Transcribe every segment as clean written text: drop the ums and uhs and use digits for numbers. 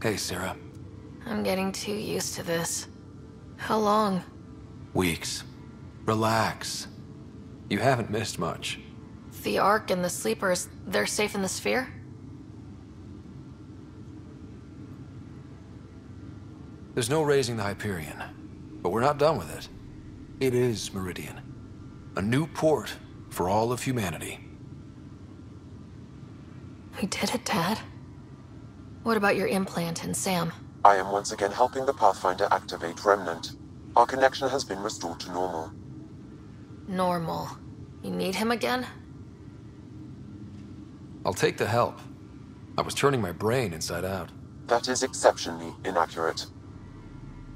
Hey, Sarah. I'm getting too used to this. How long? Weeks. Relax. You haven't missed much. The Ark and the Sleepers, they're safe in the sphere? There's no raising the Hyperion, but we're not done with it. It is Meridian. A new port for all of humanity. We did it, Dad. What about your implant and Sam? I am once again helping the Pathfinder activate Remnant. Our connection has been restored to normal. Normal. You need him again? I'll take the help. I was turning my brain inside out. That is exceptionally inaccurate.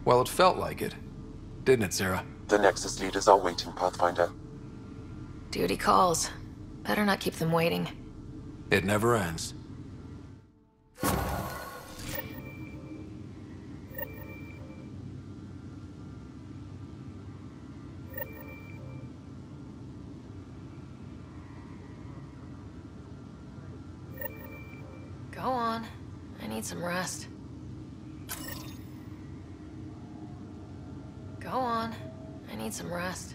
Well, it felt like it. Didn't it, Sarah? The Nexus leaders are waiting, Pathfinder. Duty calls. Better not keep them waiting. It never ends. Go on. I need some rest. Go on. I need some rest.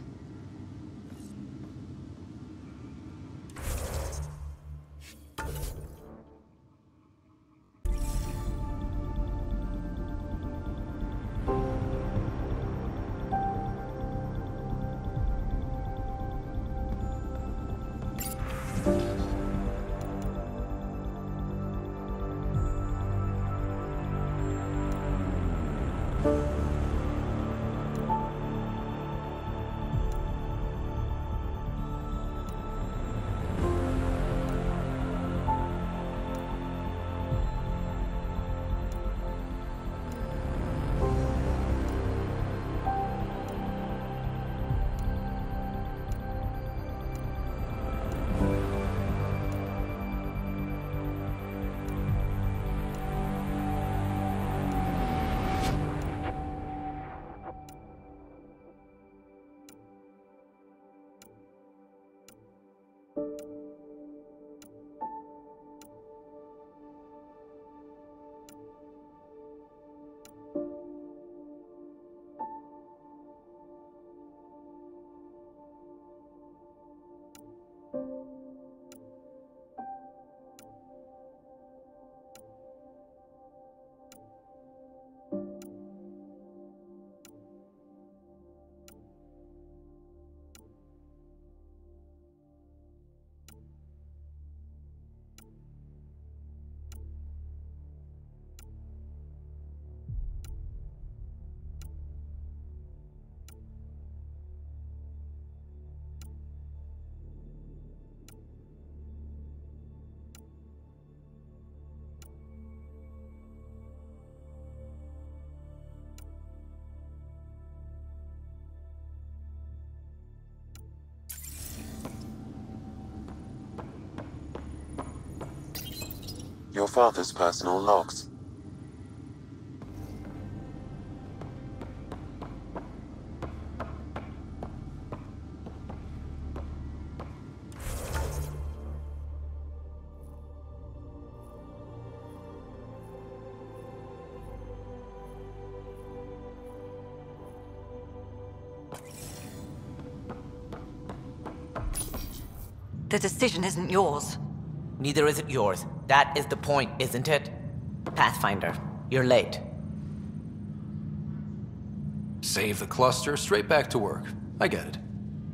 Your father's personal logs. The decision isn't yours. Neither is it yours. That is the point, isn't it? Pathfinder, you're late. Save the cluster, straight back to work. I get it.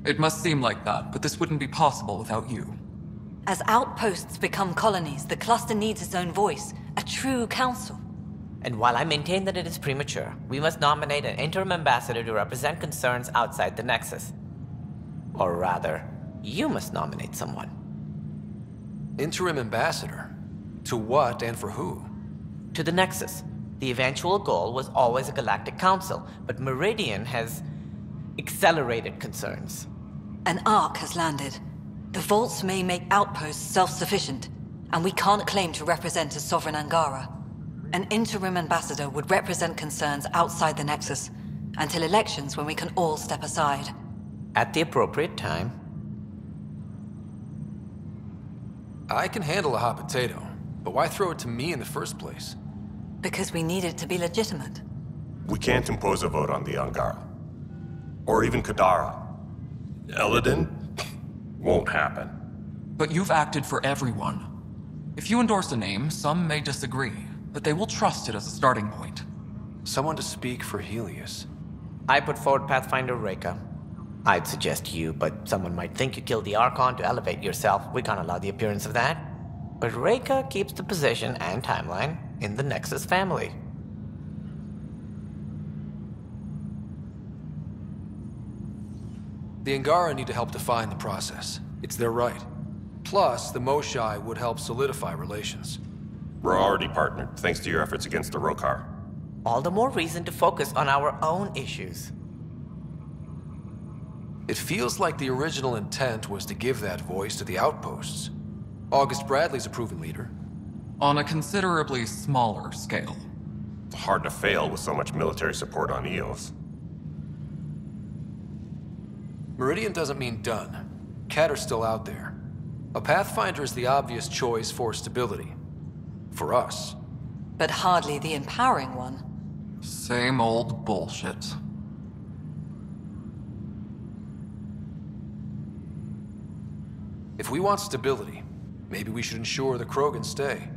It must seem like that, but this wouldn't be possible without you. As outposts become colonies, the cluster needs its own voice, a true council. And while I maintain that it is premature, we must nominate an interim ambassador to represent concerns outside the Nexus. Or rather, you must nominate someone. Interim ambassador? To what and for who? To the Nexus. The eventual goal was always a galactic council, but Meridian has accelerated concerns. An Ark has landed. The vaults may make outposts self-sufficient, and we can't claim to represent a sovereign Angara. An interim ambassador would represent concerns outside the Nexus, until elections when we can all step aside. At the appropriate time. I can handle a hot potato, but why throw it to me in the first place? Because we need it to be legitimate. We can't impose a vote on the Angara. Or even Kadara. Eladin? Won't happen. But you've acted for everyone. If you endorse a name, some may disagree, but they will trust it as a starting point. Someone to speak for Heleus. I put forward Pathfinder Reka. I'd suggest you, but someone might think you killed the Archon to elevate yourself. We can't allow the appearance of that. But Reka keeps the position and timeline in the Nexus family. The Angara need to help define the process. It's their right. Plus, the Moshae would help solidify relations. We're already partnered, thanks to your efforts against the Rokar. All the more reason to focus on our own issues. It feels like the original intent was to give that voice to the outposts. August Bradley's a proven leader. On a considerably smaller scale. It's hard to fail with so much military support on Eos. Meridian doesn't mean done. Kater's still out there. A Pathfinder is the obvious choice for stability. For us. But hardly the empowering one. Same old bullshit. If we want stability, maybe we should ensure the Krogan stay.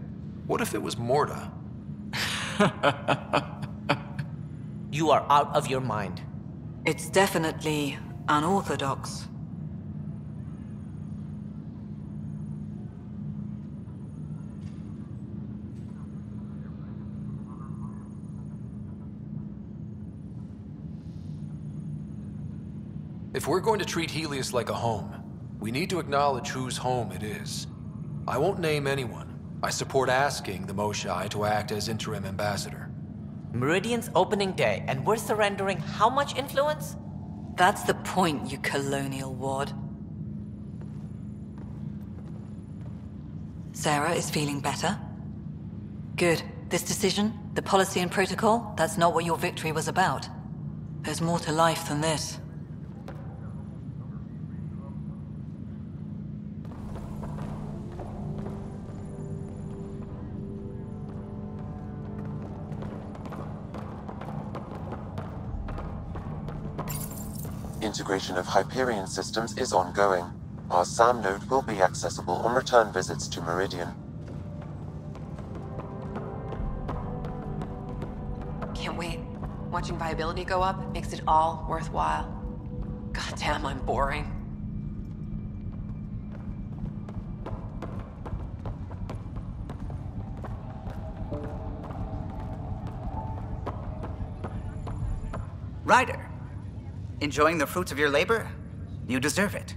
What if it was Morda? You are out of your mind. It's definitely unorthodox. If we're going to treat Heleus like a home, we need to acknowledge whose home it is. I won't name anyone. I support asking the Moshae to act as interim ambassador. Meridian's opening day, and we're surrendering how much influence? That's the point, you colonial wad. Sarah is feeling better? Good. This decision, the policy and protocol, that's not what your victory was about. There's more to life than this. Integration of Hyperion systems is ongoing. Our SAM node will be accessible on return visits to Meridian. Can't wait. Watching Viability go up makes it all worthwhile. Goddamn, I'm boring. Ryder, enjoying the fruits of your labor? You deserve it.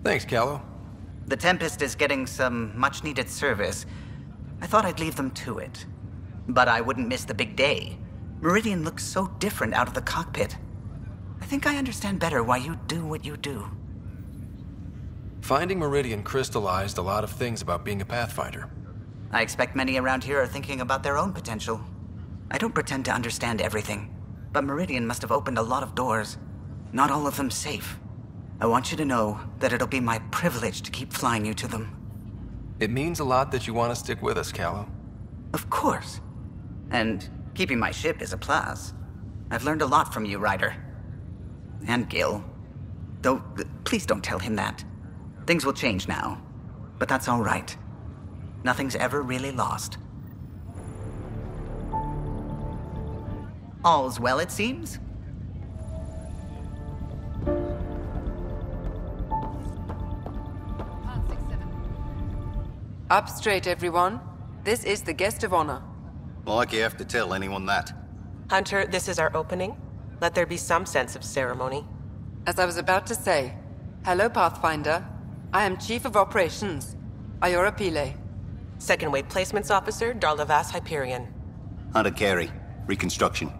Thanks, Callow. The Tempest is getting some much-needed service. I thought I'd leave them to it. But I wouldn't miss the big day. Meridian looks so different out of the cockpit. I think I understand better why you do what you do. Finding Meridian crystallized a lot of things about being a Pathfinder. I expect many around here are thinking about their own potential. I don't pretend to understand everything, but Meridian must have opened a lot of doors. Not all of them safe. I want you to know that it'll be my privilege to keep flying you to them. It means a lot that you want to stick with us, Callow. Of course. And keeping my ship is a plus. I've learned a lot from you, Ryder. And Gil. Though, please don't tell him that. Things will change now. But that's all right. Nothing's ever really lost. All's well, it seems? Up straight, everyone. This is the guest of honor. Like you have to tell anyone that. Hunter, this is our opening. Let there be some sense of ceremony. As I was about to say, hello, Pathfinder. I am Chief of Operations, Iora Pile. Second Wave Placements Officer, Darlavas Hyperion. Hunter Carey, Reconstruction.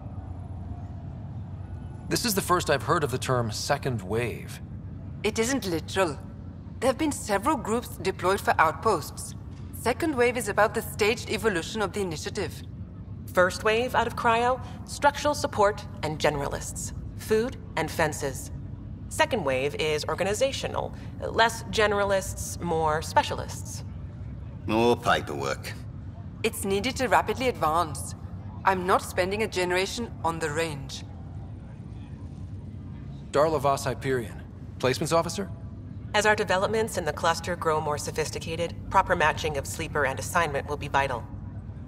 This is the first I've heard of the term second wave. It isn't literal. There have been several groups deployed for outposts. Second Wave is about the staged evolution of the initiative. First Wave out of Cryo, structural support and generalists. Food and fences. Second Wave is organizational. Less generalists, more specialists. More paperwork. It's needed to rapidly advance. I'm not spending a generation on the range. Darla Voss Hyperion, placements officer? As our developments in the cluster grow more sophisticated, proper matching of sleeper and assignment will be vital.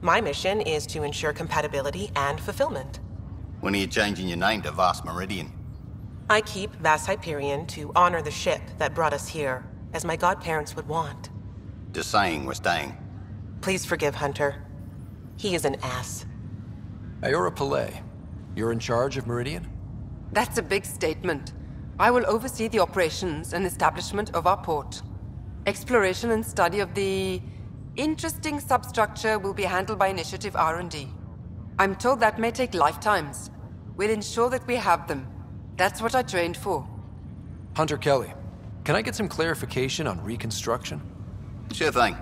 My mission is to ensure compatibility and fulfillment. When are you changing your name to Vast Meridian? I keep Vass Hyperion to honor the ship that brought us here, as my godparents would want. Just saying we're staying. Please forgive Hunter. He is an ass. Ayora Pillay, you're in charge of Meridian? That's a big statement. I will oversee the operations and establishment of our port. Exploration and study of the interesting substructure will be handled by Initiative R&D. I'm told that may take lifetimes. We'll ensure that we have them. That's what I trained for. Hunter Kelly, can I get some clarification on reconstruction? Sure thing.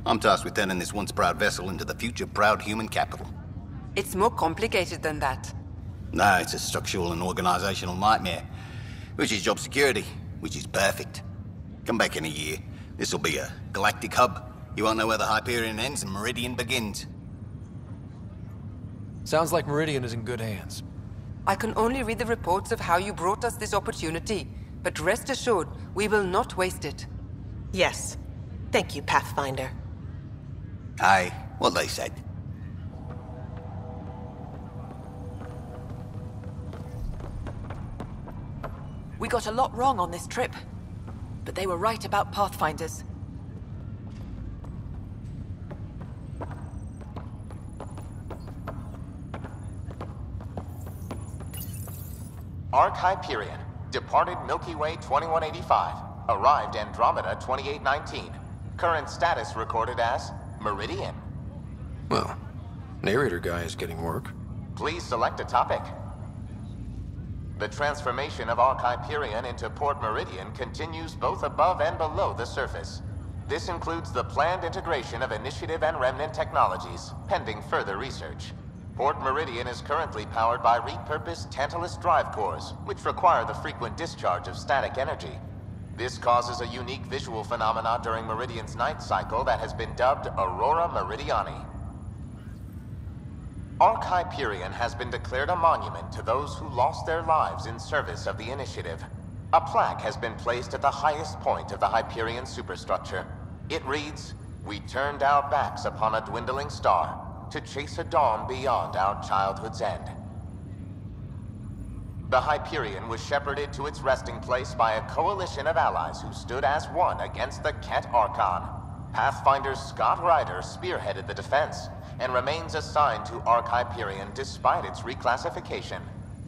I'm tasked with turning this once proud vessel into the future proud human capital. It's more complicated than that. No, it's a structural and organizational nightmare. Which is job security, which is perfect. Come back in a year. This'll be a galactic hub. You won't know where the Hyperion ends and Meridian begins. Sounds like Meridian is in good hands. I can only read the reports of how you brought us this opportunity, but rest assured, we will not waste it. Yes. Thank you, Pathfinder. Aye, what they said. We got a lot wrong on this trip, but they were right about Pathfinders. Arc Hyperion, departed Milky Way 2185, arrived Andromeda 2819. Current status recorded as Meridian. Well, narrator guy is getting work. Please select a topic. The transformation of Arc Hyperion into Port Meridian continues both above and below the surface. This includes the planned integration of Initiative and Remnant technologies, pending further research. Port Meridian is currently powered by repurposed Tantalus drive cores, which require the frequent discharge of static energy. This causes a unique visual phenomena during Meridian's night cycle that has been dubbed Aurora Meridiani. Arc Hyperion has been declared a monument to those who lost their lives in service of the Initiative. A plaque has been placed at the highest point of the Hyperion superstructure. It reads, "We turned our backs upon a dwindling star to chase a dawn beyond our childhood's end." The Hyperion was shepherded to its resting place by a coalition of allies who stood as one against the Ket Archon. Pathfinder Scott Ryder spearheaded the defense, and remains assigned to Arc Hyperion despite its reclassification.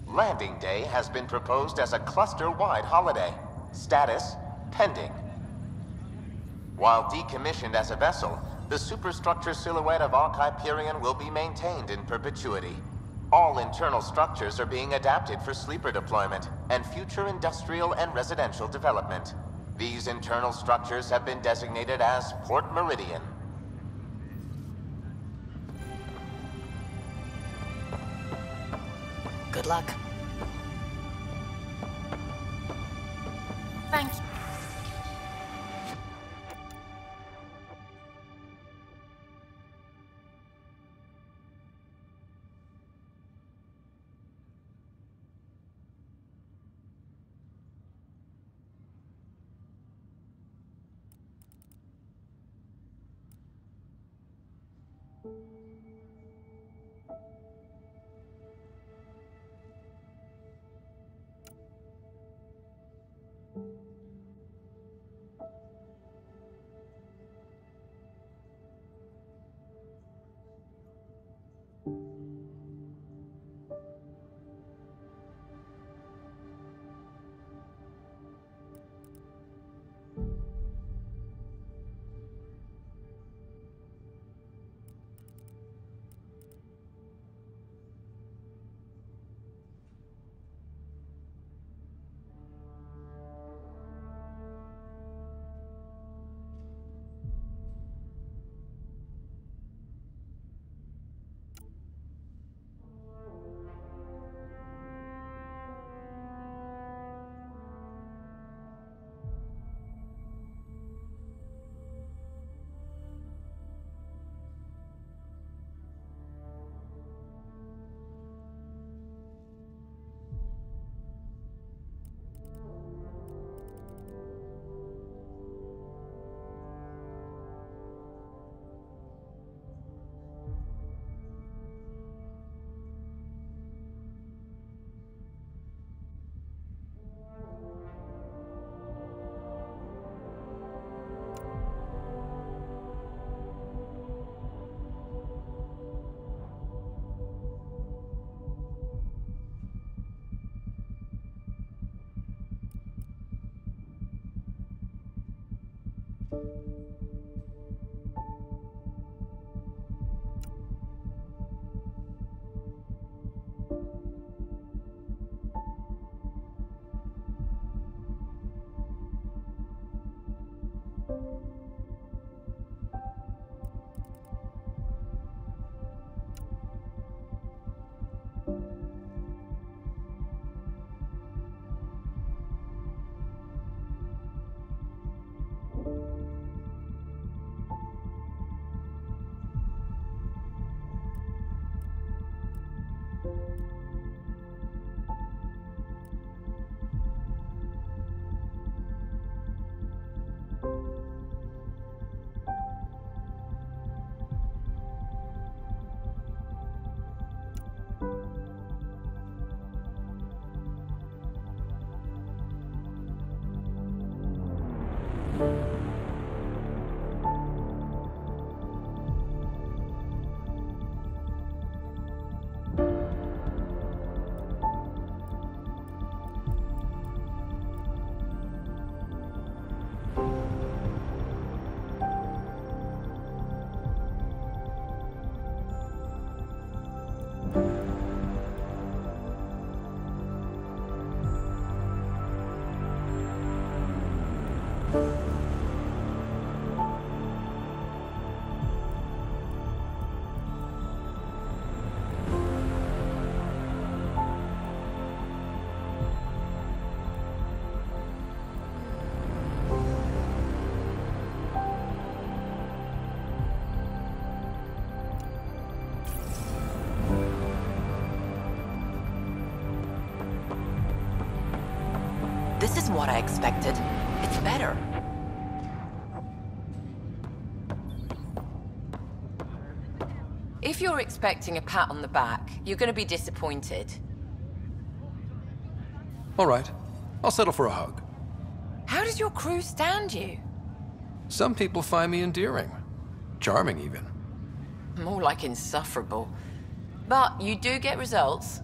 Landing Day has been proposed as a cluster-wide holiday. Status, pending. While decommissioned as a vessel, the superstructure silhouette of Arc Hyperion will be maintained in perpetuity. All internal structures are being adapted for sleeper deployment and future industrial and residential development. These internal structures have been designated as Port Meridian. Good luck. Thank you. This isn't what I expected. It's better. If you're expecting a pat on the back, you're gonna be disappointed. All right. I'll settle for a hug. How does your crew stand you? Some people find me endearing. Charming, even. More like insufferable. But you do get results.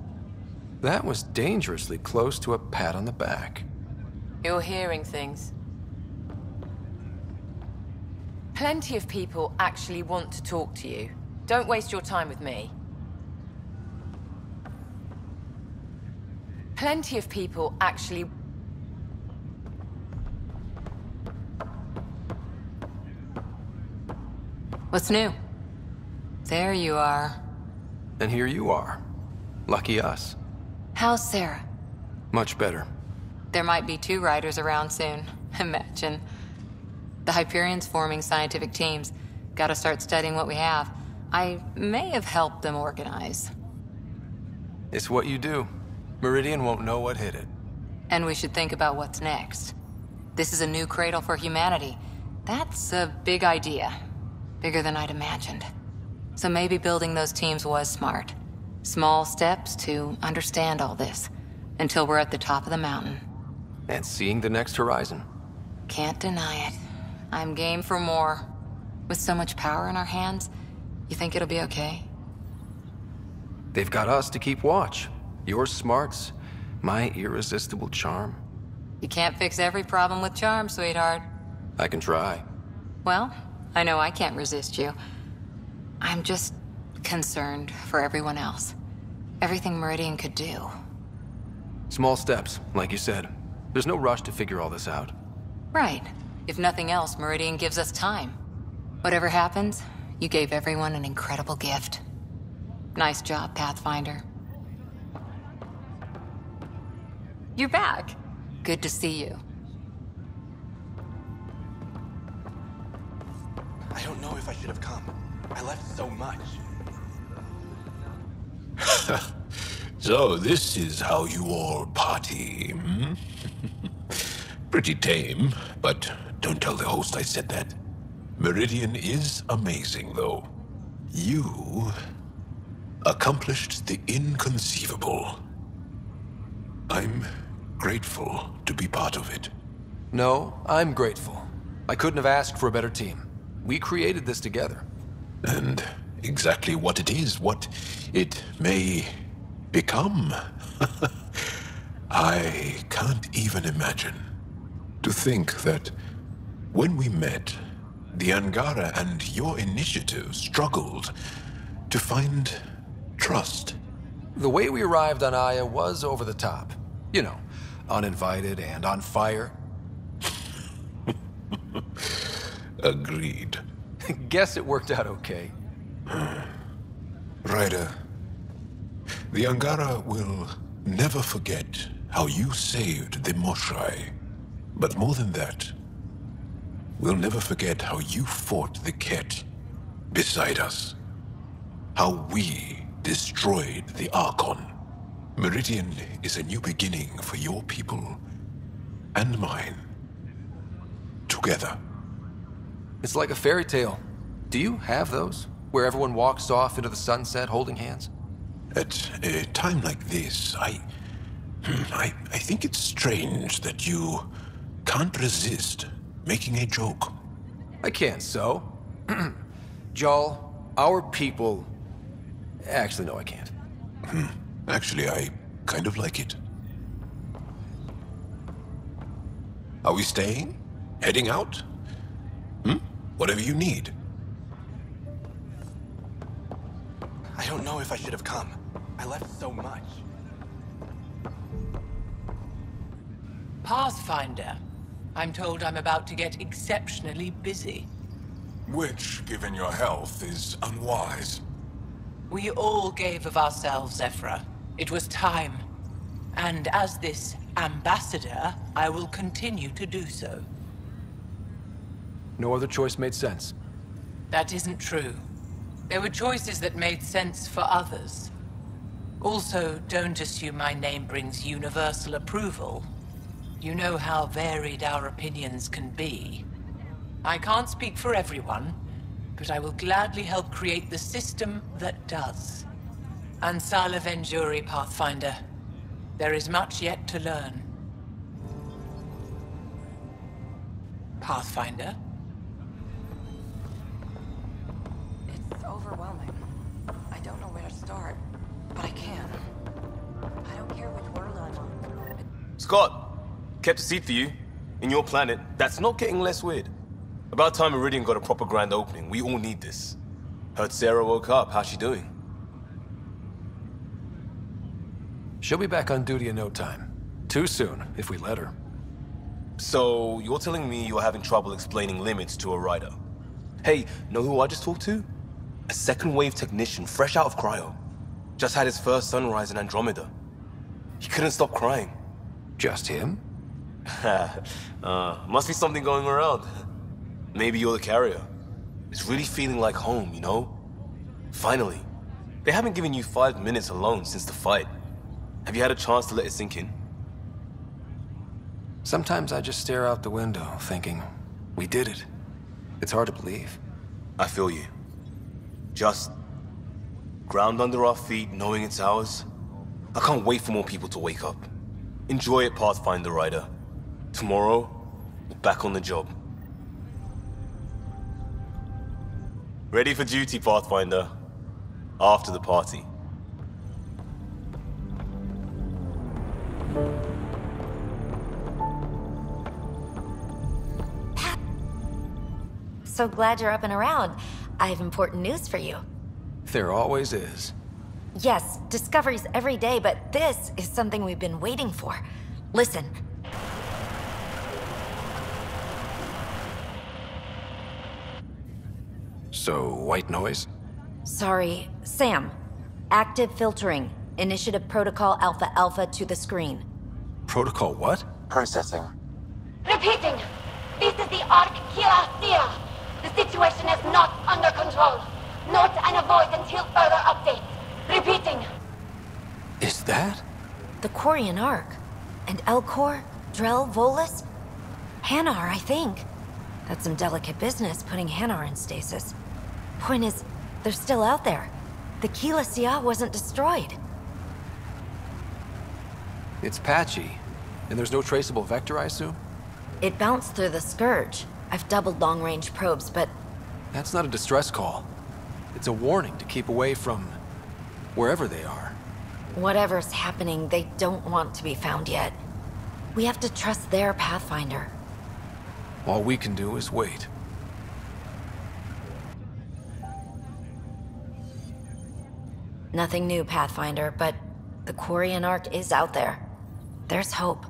That was dangerously close to a pat on the back. You're hearing things. Plenty of people actually want to talk to you. Don't waste your time with me. Plenty of people actually... What's new? There you are. And here you are. Lucky us. How's Sarah? Much better. There might be 2 riders around soon. Imagine. The Hyperion's forming scientific teams. Gotta start studying what we have. I may have helped them organize. It's what you do. Meridian won't know what hit it. And we should think about what's next. This is a new cradle for humanity. That's a big idea. Bigger than I'd imagined. So maybe building those teams was smart. Small steps to understand all this. Until we're at the top of the mountain. And seeing the next horizon. Can't deny it. I'm game for more. With so much power in our hands, you think it'll be okay? They've got us to keep watch. Your smarts, my irresistible charm. You can't fix every problem with charm, sweetheart. I can try. Well, I know I can't resist you. I'm just concerned for everyone else. Everything Meridian could do. Small steps, like you said. There's no rush to figure all this out. Right. If nothing else, Meridian gives us time. Whatever happens, you gave everyone an incredible gift. Nice job, Pathfinder. You're back. Good to see you. I don't know if I should have come. I left so much. So this is how you all party, hmm? Pretty tame, but don't tell the host I said that. Meridian is amazing, though. You accomplished the inconceivable. I'm grateful to be part of it. No, I'm grateful. I couldn't have asked for a better team. We created this together. And exactly what it is, what it may become. I can't even imagine. To think that when we met the Angara and your initiative struggled to find trust. The way we arrived on Aya was over the top. You know, uninvited and on fire. Agreed. Guess it worked out okay. Ryder, the Angara will never forget how you saved the Moshai. But more than that, we'll never forget how you fought the Ket beside us. How we destroyed the Archon. Meridian is a new beginning for your people and mine. Together. It's like a fairy tale. Do you have those? Where everyone walks off into the sunset holding hands? At a time like this, I think it's strange that you can't resist making a joke. I can't, so. Jarl, our people... Actually, no, I can't. Actually, I kind of like it. Are we staying? Heading out? Whatever you need. I don't know if I should have come. I left so much. Pathfinder. I'm told I'm about to get exceptionally busy. Which, given your health, is unwise. We all gave of ourselves, Ephra. It was time. And as this ambassador, I will continue to do so. No other choice made sense. That isn't true. There were choices that made sense for others. Also, don't assume my name brings universal approval. You know how varied our opinions can be. I can't speak for everyone, but I will gladly help create the system that does. Ansala Venjuri, Pathfinder. There is much yet to learn. Pathfinder? It's overwhelming. I don't know where to start, but I can. I don't care which world I'm on. Scott, kept a seat for you. In your planet, that's not getting less weird. About time Meridian got a proper grand opening. We all need this. Heard Sarah woke up. How's she doing? She'll be back on duty in no time. Too soon, if we let her. So, you're telling me you're having trouble explaining limits to a rider? Hey, know who I just talked to? A second-wave technician fresh out of cryo. Just had his first sunrise in Andromeda. He couldn't stop crying. Just him? Must be something going around. Maybe you're the carrier. It's really feeling like home, you know? Finally. They haven't given you 5 minutes alone since the fight. Have you had a chance to let it sink in? Sometimes I just stare out the window, thinking, we did it. It's hard to believe. I feel you. Just ground under our feet, knowing it's ours. I can't wait for more people to wake up. Enjoy it, Pathfinder Rider. Tomorrow, we're back on the job. Ready for duty, Pathfinder. After the party. So glad you're up and around. I have important news for you. There always is. Yes, discoveries every day, but this is something we've been waiting for. Listen. So, white noise? Sorry, Sam. Active filtering. Initiative Protocol Alpha Alpha to the screen. Protocol what? Processing. Repeating. This is the Ark Khi Tasira. The situation is not under control. Note and avoid until further updates. Repeating. Is that? The Quarian Ark. And Elcor, Drell, Volus? Hanar, I think. That's some delicate business, putting Hanar in stasis. Point is, they're still out there. The Khi Tasira wasn't destroyed. It's patchy. And there's no traceable vector, I assume? It bounced through the Scourge. I've doubled long-range probes, but... That's not a distress call. It's a warning to keep away from... wherever they are. Whatever's happening, they don't want to be found yet. We have to trust their Pathfinder. All we can do is wait. Nothing new, Pathfinder, but the Quarian Ark is out there. There's hope.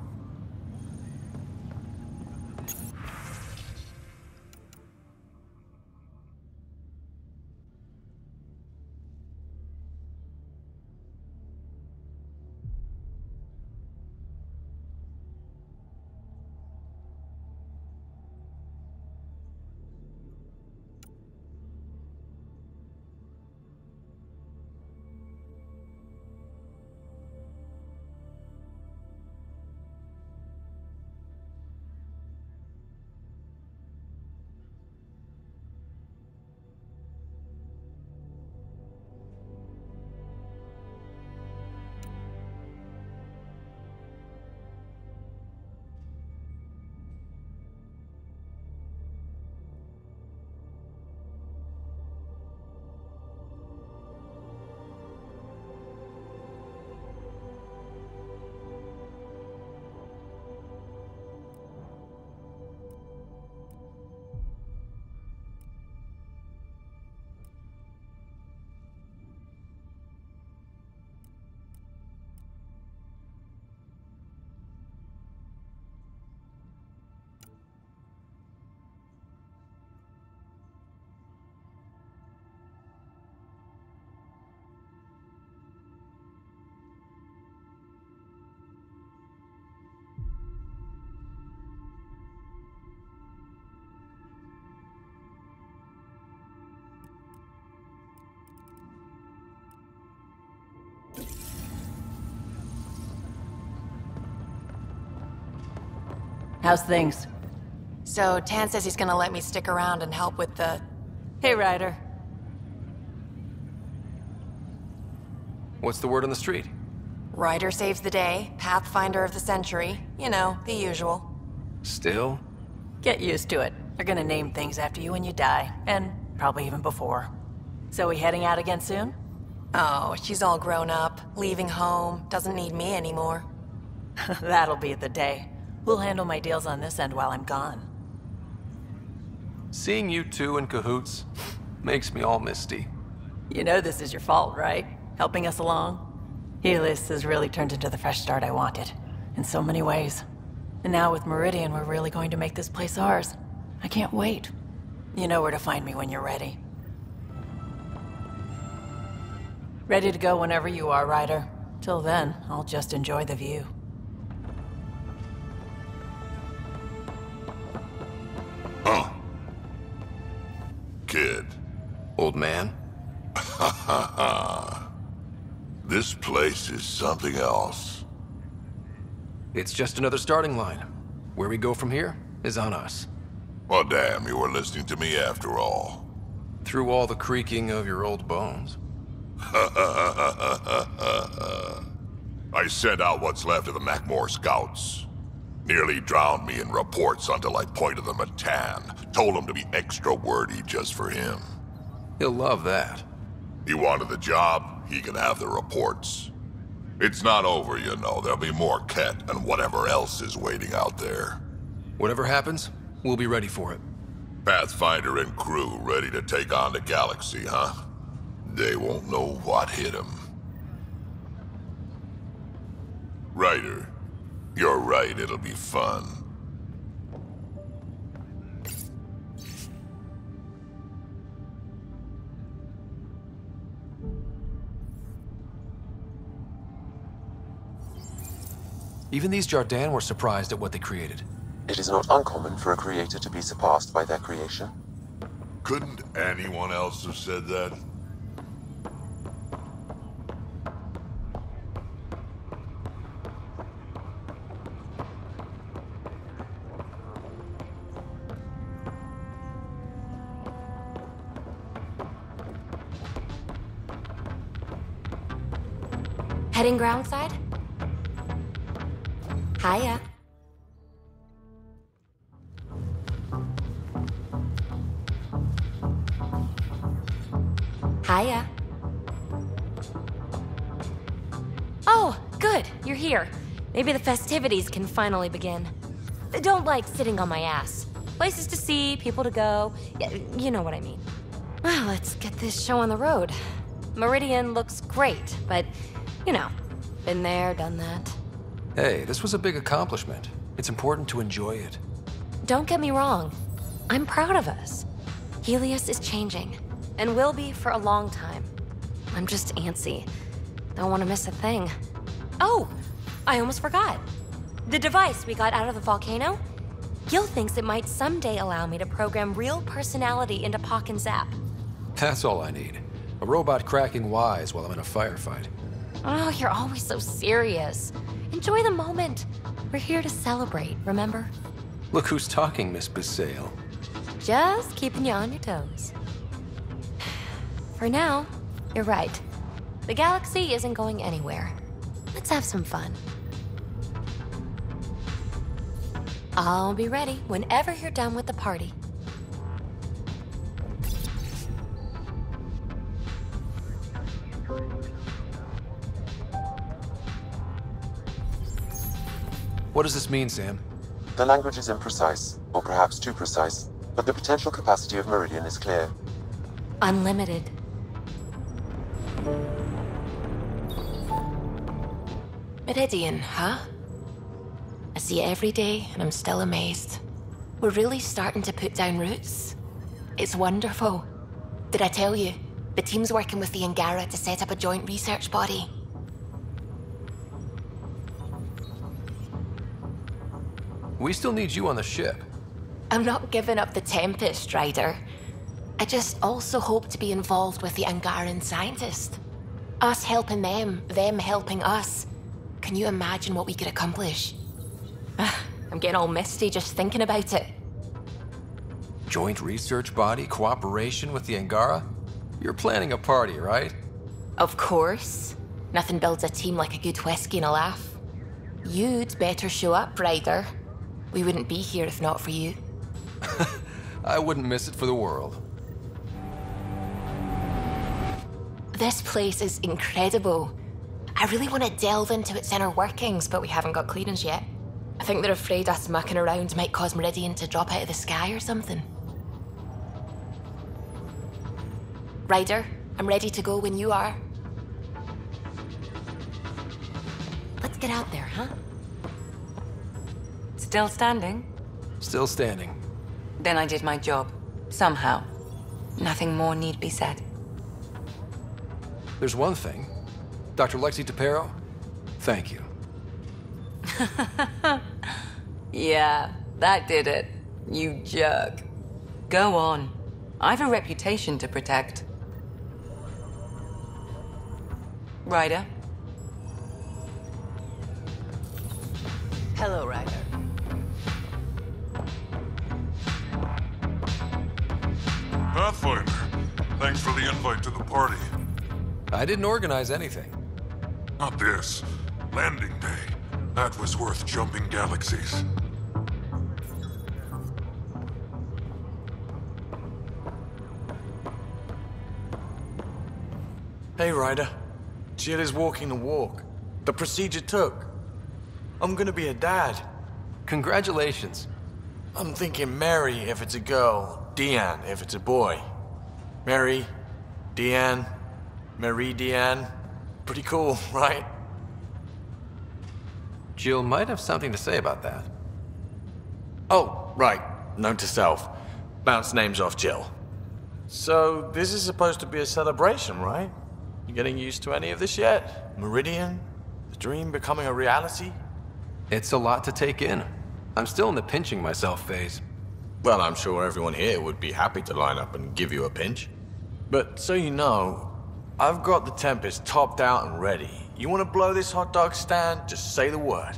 How's things? So, Tan says he's gonna let me stick around and help with the... Hey, Ryder. What's the word on the street? Ryder saves the day, Pathfinder of the century. You know, the usual. Still? Get used to it. They're gonna name things after you when you die, and probably even before. So we heading out again soon? Oh, she's all grown up, leaving home, doesn't need me anymore. That'll be the day. We'll handle my deals on this end while I'm gone. Seeing you two in cahoots makes me all misty. You know this is your fault, right? Helping us along? Heleus has really turned into the fresh start I wanted, in so many ways. And now with Meridian, we're really going to make this place ours. I can't wait. You know where to find me when you're ready. Ready to go whenever you are, Ryder. Till then, I'll just enjoy the view. Huh. Kid. Old man? This place is something else. It's just another starting line. Where we go from here is on us. Well, damn, you were listening to me after all. Through all the creaking of your old bones. I sent out what's left of the Macmore scouts. Nearly drowned me in reports until I pointed them at Tan. Told him to be extra wordy just for him. He'll love that. He wanted the job, he can have the reports. It's not over, you know. There'll be more Ket and whatever else is waiting out there. Whatever happens, we'll be ready for it. Pathfinder and crew ready to take on the galaxy, huh? They won't know what hit them. Ryder, you're right, it'll be fun. Even these Jardin were surprised at what they created. It is not uncommon for a creator to be surpassed by their creation. Couldn't anyone else have said that? Heading groundside? Hiya. Hiya. Oh, good. You're here. Maybe the festivities can finally begin. I don't like sitting on my ass. Places to see, people to go. You know what I mean. Well, let's get this show on the road. Meridian looks great, but, you know, been there, done that. Hey, this was a big accomplishment. It's important to enjoy it. Don't get me wrong. I'm proud of us. Heleus is changing, and will be for a long time. I'm just antsy. Don't want to miss a thing. Oh, I almost forgot. The device we got out of the volcano? Gil thinks it might someday allow me to program real personality into Pock and Zap. That's all I need. A robot cracking wise while I'm in a firefight. Oh, you're always so serious. Enjoy the moment. We're here to celebrate, remember? Look who's talking, Miss Basale. Just keeping you on your toes. For now, you're right. The galaxy isn't going anywhere. Let's have some fun. I'll be ready whenever you're done with the party. What does this mean, Sam? The language is imprecise, or perhaps too precise, but the potential capacity of Meridian is clear. Unlimited. Meridian, huh? I see it every day, and I'm still amazed. We're really starting to put down roots. It's wonderful. Did I tell you? The team's working with the Angara to set up a joint research body. We still need you on the ship. I'm not giving up the Tempest, Ryder. I just also hope to be involved with the Angaran scientists. Us helping them helping us. Can you imagine what we could accomplish? I'm getting all misty just thinking about it. Joint research body, cooperation with the Angara? You're planning a party, right? Of course. Nothing builds a team like a good whiskey and a laugh. You'd better show up, Ryder. We wouldn't be here if not for you. I wouldn't miss it for the world. This place is incredible. I really want to delve into its inner workings, but we haven't got clearance yet. I think they're afraid us mucking around might cause Meridian to drop out of the sky or something. Ryder, I'm ready to go when you are. Let's get out there, huh? Still standing? Still standing. Then I did my job. Somehow. Nothing more need be said. There's one thing. Dr. Lexi Tapero, thank you. Yeah, that did it. You jerk. Go on. I've a reputation to protect. Ryder? Hello, Ryder. Pathfinder, thanks for the invite to the party. I didn't organize anything. Not this. Landing day. That was worth jumping galaxies. Hey, Ryder. Jill is walking the walk. The procedure took. I'm gonna be a dad. Congratulations. I'm thinking Mary if it's a girl, Deanne if it's a boy. Mary, Deanne, Meridian. Pretty cool, right? Jill might have something to say about that. Oh, right. Note to self. Bounce names off Jill. So, this is supposed to be a celebration, right? You getting used to any of this yet? Meridian? The dream becoming a reality? It's a lot to take in. I'm still in the pinching myself phase. Well, I'm sure everyone here would be happy to line up and give you a pinch. But so you know, I've got the Tempest topped out and ready. You want to blow this hot dog stand? Just say the word.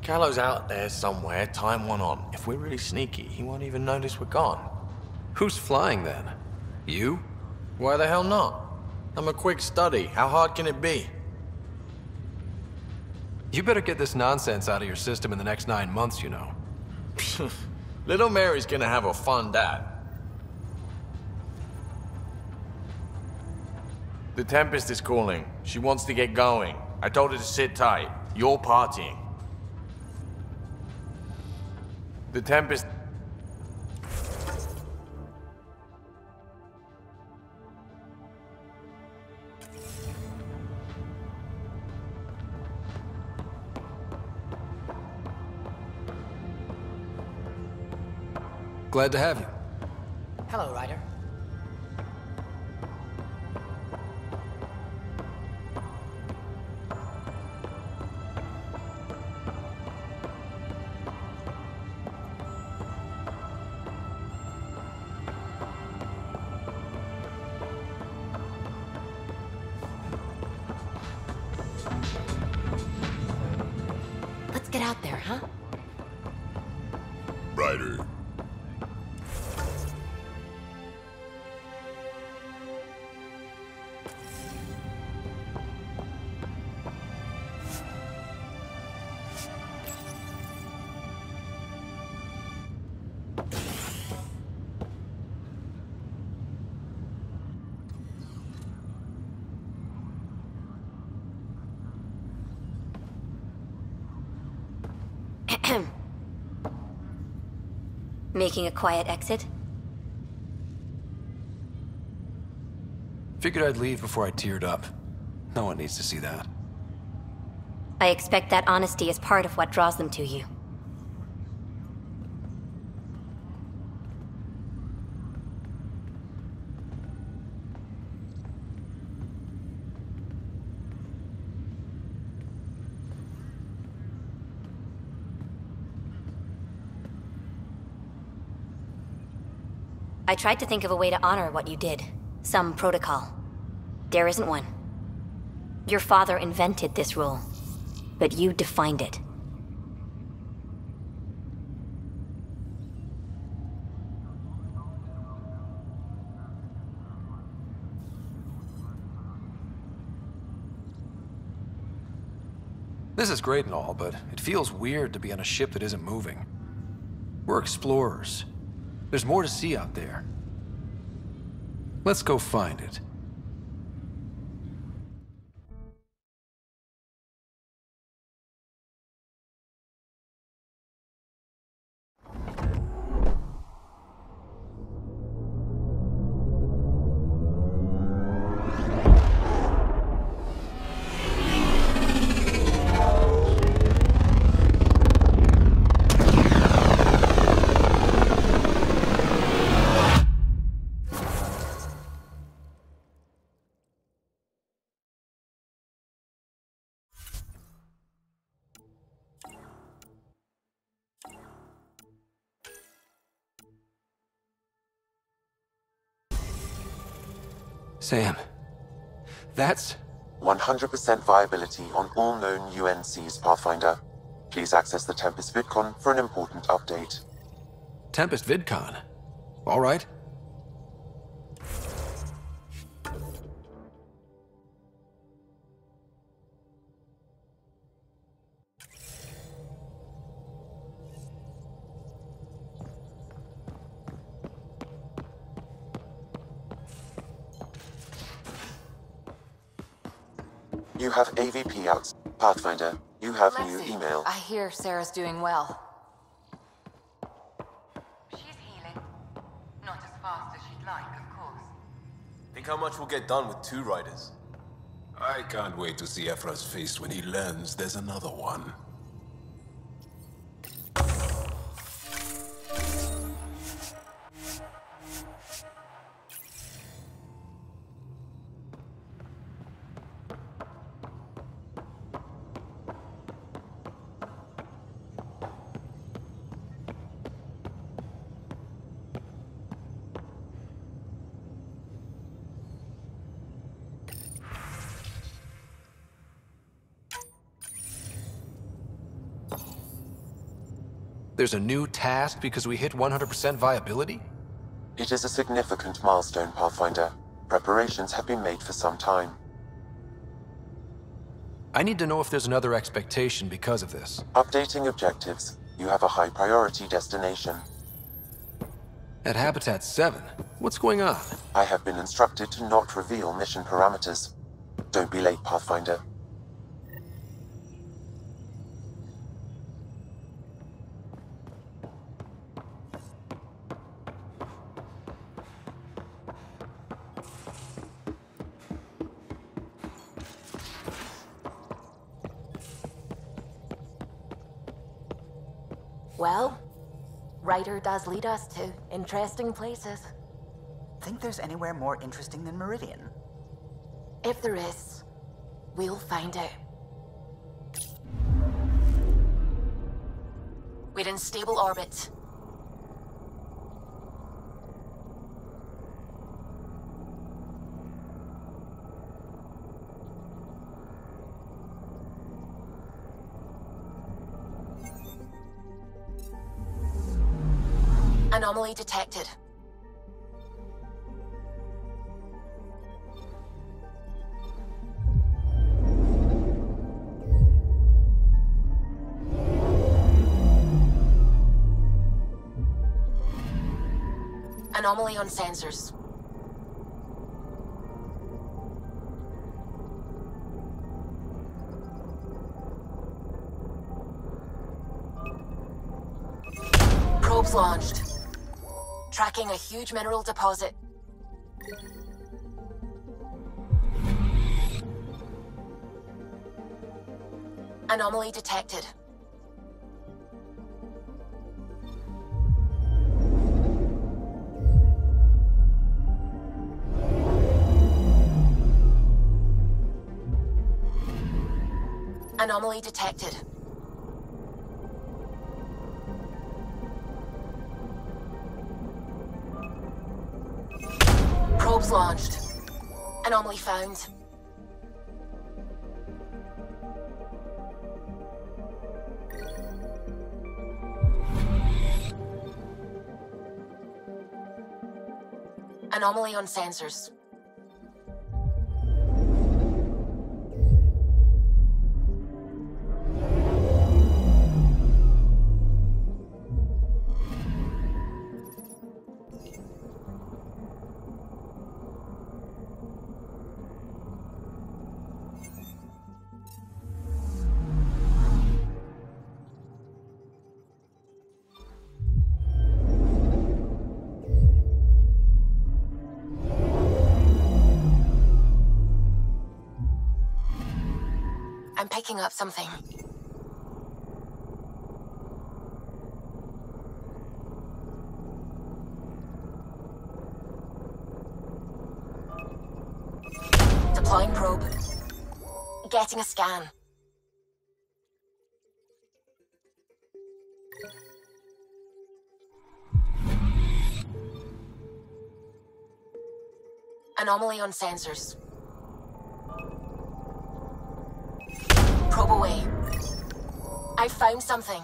Callow's out there somewhere, time one on. If we're really sneaky, he won't even notice we're gone. Who's flying then? You? Why the hell not? I'm a quick study. How hard can it be? You better get this nonsense out of your system in the next 9 months, you know. Little Mary's gonna have a fun dad. The Tempest is calling. She wants to get going. I told her to sit tight. You're partying. The Tempest... Glad to have you. Hello, Ryder. Let's get out there, huh? Ryder. Making a quiet exit? Figured I'd leave before I teared up. No one needs to see that. I expect that honesty is part of what draws them to you. I tried to think of a way to honor what you did. Some protocol. There isn't one. Your father invented this rule, but you defined it. This is great and all, but it feels weird to be on a ship that isn't moving. We're explorers. There's more to see out there. Let's go find it. Sam, that's... 100% viability on all known UNCs, Pathfinder. Please access the Tempest VidCon for an important update. Tempest VidCon? All right. You have AVP out. Pathfinder, you have new email. I hear Sarah's doing well. She's healing. Not as fast as she'd like, of course. Think how much we'll get done with 2 riders. I can't wait to see Ephra's face when he learns there's another one. There's a new task because we hit 100% viability? It is a significant milestone, Pathfinder. Preparations have been made for some time. I need to know if there's another expectation because of this. Updating objectives. You have a high priority destination. At Habitat 7, what's going on? I have been instructed to not reveal mission parameters. Don't be late, Pathfinder. Well, Ryder does lead us to interesting places. Think there's anywhere more interesting than Meridian? If there is, we'll find out. We're in stable orbit. Anomaly detected. Anomaly on sensors. Probes launched. Tracking a huge mineral deposit. Anomaly detected. Anomaly detected. Probes launched. Anomaly found. Anomaly on sensors. I'm picking up something. Deploying probe. Getting a scan. Anomaly on sensors. Probe away. I found something.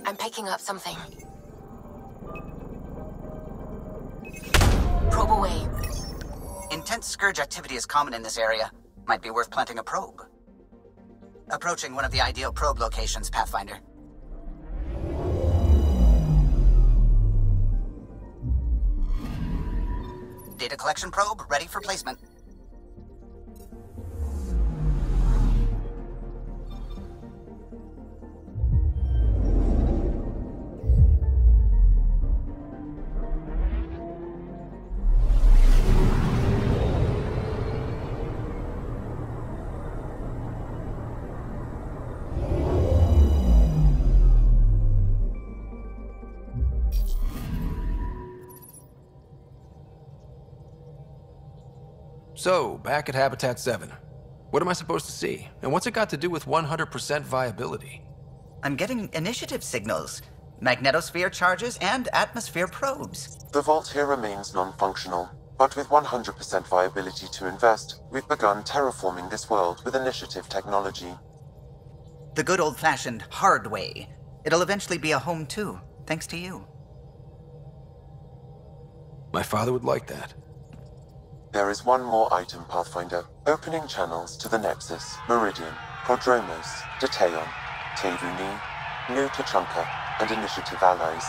I'm picking up something. Probe away. Intense scourge activity is common in this area. Might be worth planting a probe. Approaching one of the ideal probe locations, Pathfinder. Data collection probe ready for placement. So, back at Habitat 7. What am I supposed to see? And what's it got to do with 100% viability? I'm getting initiative signals, magnetosphere charges, and atmosphere probes. The vault here remains non-functional, but with 100% viability to invest, we've begun terraforming this world with initiative technology. The good old-fashioned hard way. It'll eventually be a home too, thanks to you. My father would like that. There is one more item, Pathfinder. Opening channels to the Nexus, Meridian, Prodromos, Detaeon, Tevuni, New Tachanka, and Initiative allies.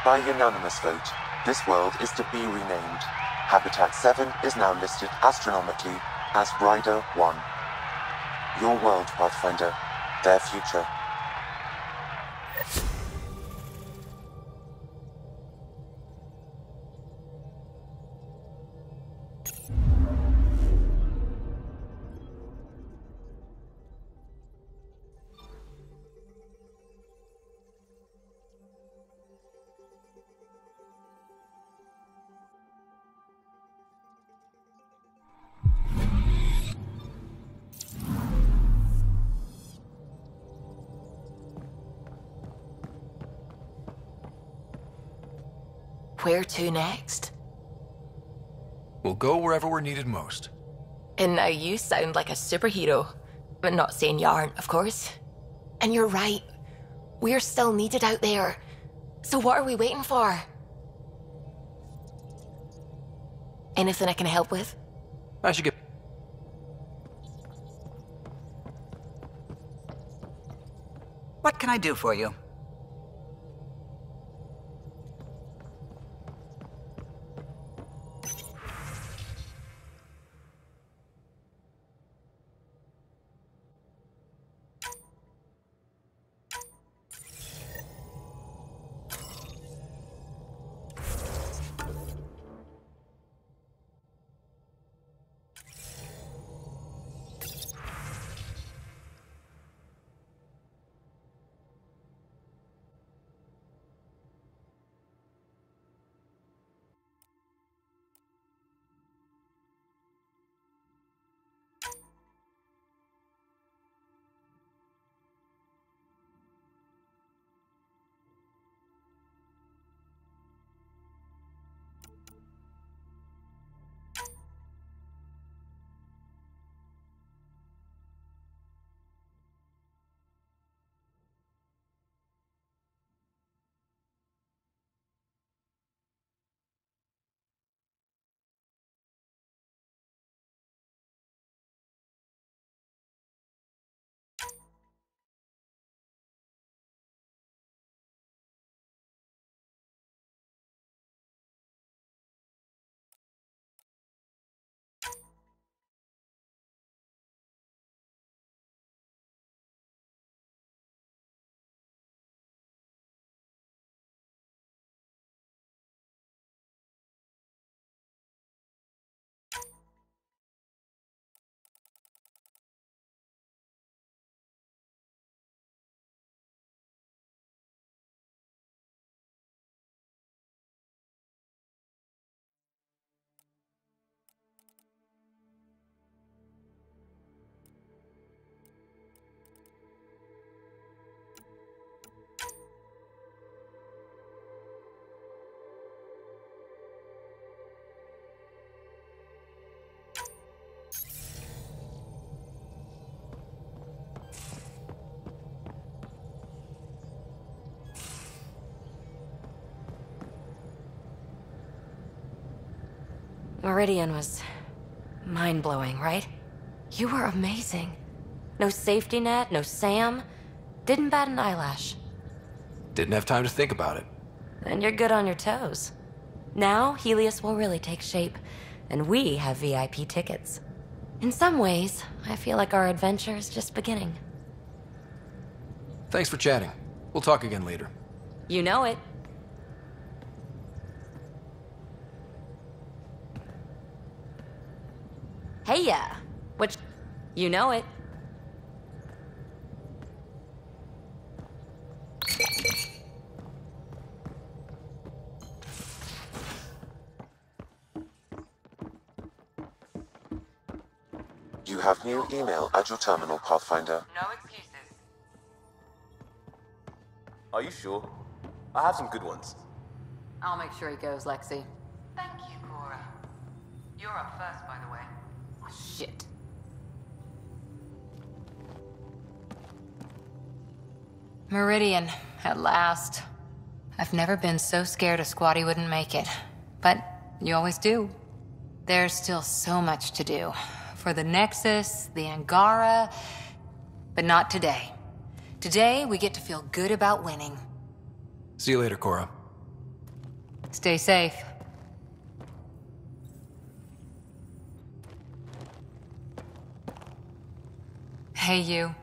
By unanimous vote, this world is to be renamed. Habitat 7 is now listed astronomically as Rider 1. Your world, Pathfinder. Their future. Where to next? We'll go wherever we're needed most. And now you sound like a superhero. I'm not saying you aren't, of course. And you're right. We're still needed out there. So what are we waiting for? Anything I can help with? I should get... What can I do for you? Meridian was mind-blowing, right? You were amazing. No safety net, no Sam. Didn't bat an eyelash. Didn't have time to think about it. And you're good on your toes. Now, Heleus will really take shape, and we have VIP tickets. In some ways, I feel like our adventure is just beginning. Thanks for chatting. We'll talk again later. You know it. Hey, yeah. Which... You know it. You have new email at your terminal, Pathfinder. No excuses. Are you sure? I have some good ones. I'll make sure he goes, Lexi. Thank you, Cora. You're up first, by the way. Oh, shit. Meridian, at last. I've never been so scared a squatty wouldn't make it. But you always do. There's still so much to do. For the Nexus, the Angara... But not today. Today, we get to feel good about winning. See you later, Cora. Stay safe. Hey, you.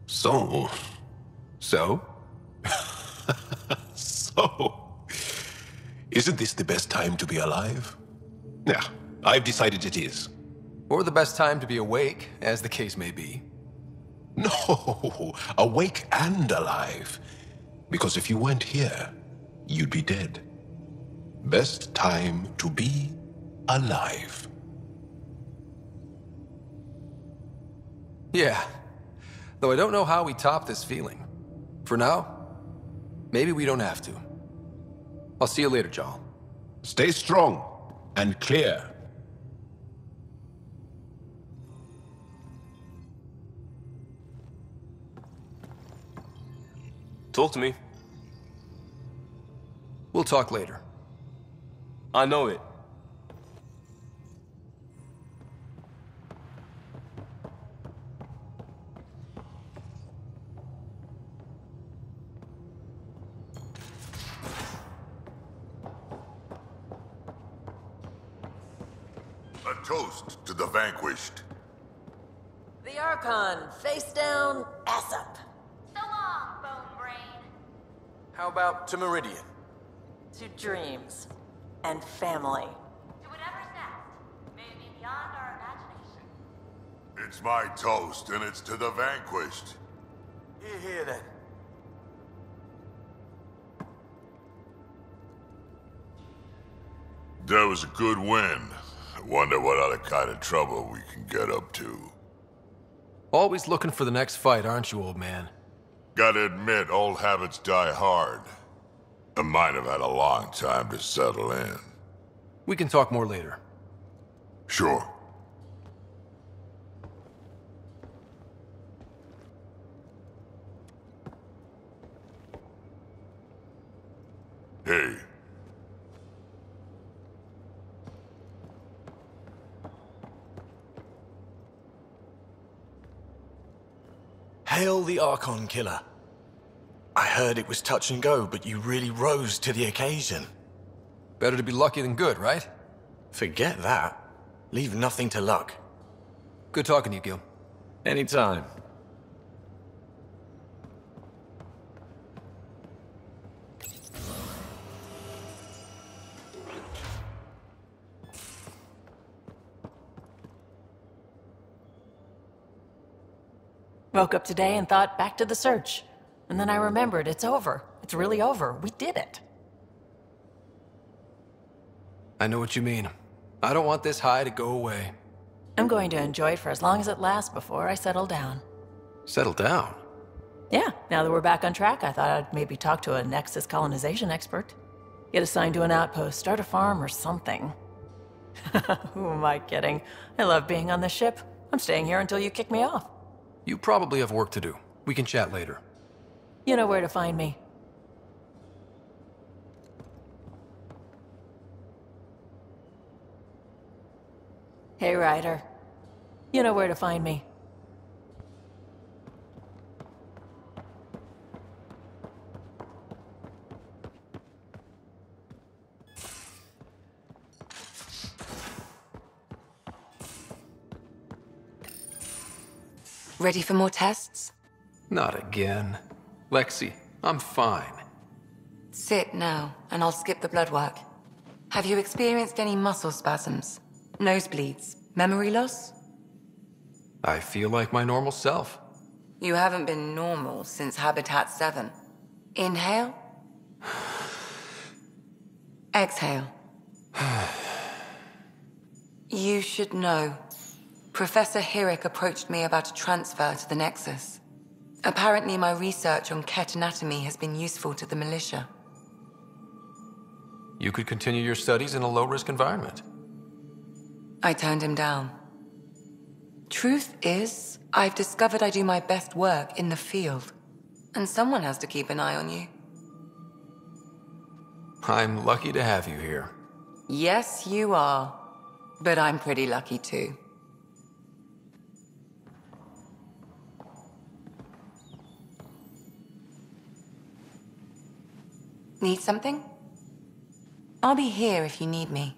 So? Isn't this the best time to be alive? Yeah, I've decided it is. Or the best time to be awake, as the case may be. No, awake and alive. Because if you weren't here, you'd be dead. Best time to be alive. Yeah. Though I don't know how we top this feeling. For now, maybe we don't have to. I'll see you later, Jarl. Stay strong and clear. Talk to me. We'll talk later. I know it. A toast to the vanquished. The Archon, face down, ass up. So long, Bone Brain. How about to Meridian? To dreams. And family. To whatever's next. May it be beyond our imagination. It's my toast, and it's to the vanquished. Here then. That was a good win. I wonder what other kind of trouble we can get up to. Always looking for the next fight, aren't you, old man? Gotta admit, old habits die hard. I might have had a long time to settle in. We can talk more later. Sure. Hey. Hail the Archon Killer. I heard it was touch and go, but you really rose to the occasion. Better to be lucky than good, right? Forget that. Leave nothing to luck. Good talking to you, Gil. Anytime. Woke up today and thought back to the search. And then I remembered it's over. It's really over. We did it. I know what you mean. I don't want this high to go away. I'm going to enjoy it for as long as it lasts before I settle down. Settle down? Yeah, now that we're back on track, I thought I'd maybe talk to a Nexus colonization expert. Get assigned to an outpost, start a farm or something. Who am I kidding? I love being on the ship. I'm staying here until you kick me off. You probably have work to do. We can chat later. You know where to find me. Hey, Ryder. You know where to find me. Ready for more tests? Not again. Lexi, I'm fine. Sit now, and I'll skip the blood work. Have you experienced any muscle spasms? Nosebleeds? Memory loss? I feel like my normal self. You haven't been normal since Habitat 7. Inhale. Exhale. You should know. Professor Hirik approached me about a transfer to the Nexus. Apparently my research on Ket anatomy has been useful to the militia. You could continue your studies in a low-risk environment. I turned him down. Truth is, I've discovered I do my best work in the field. And someone has to keep an eye on you. I'm lucky to have you here. Yes, you are. But I'm pretty lucky too. Need something? I'll be here if you need me.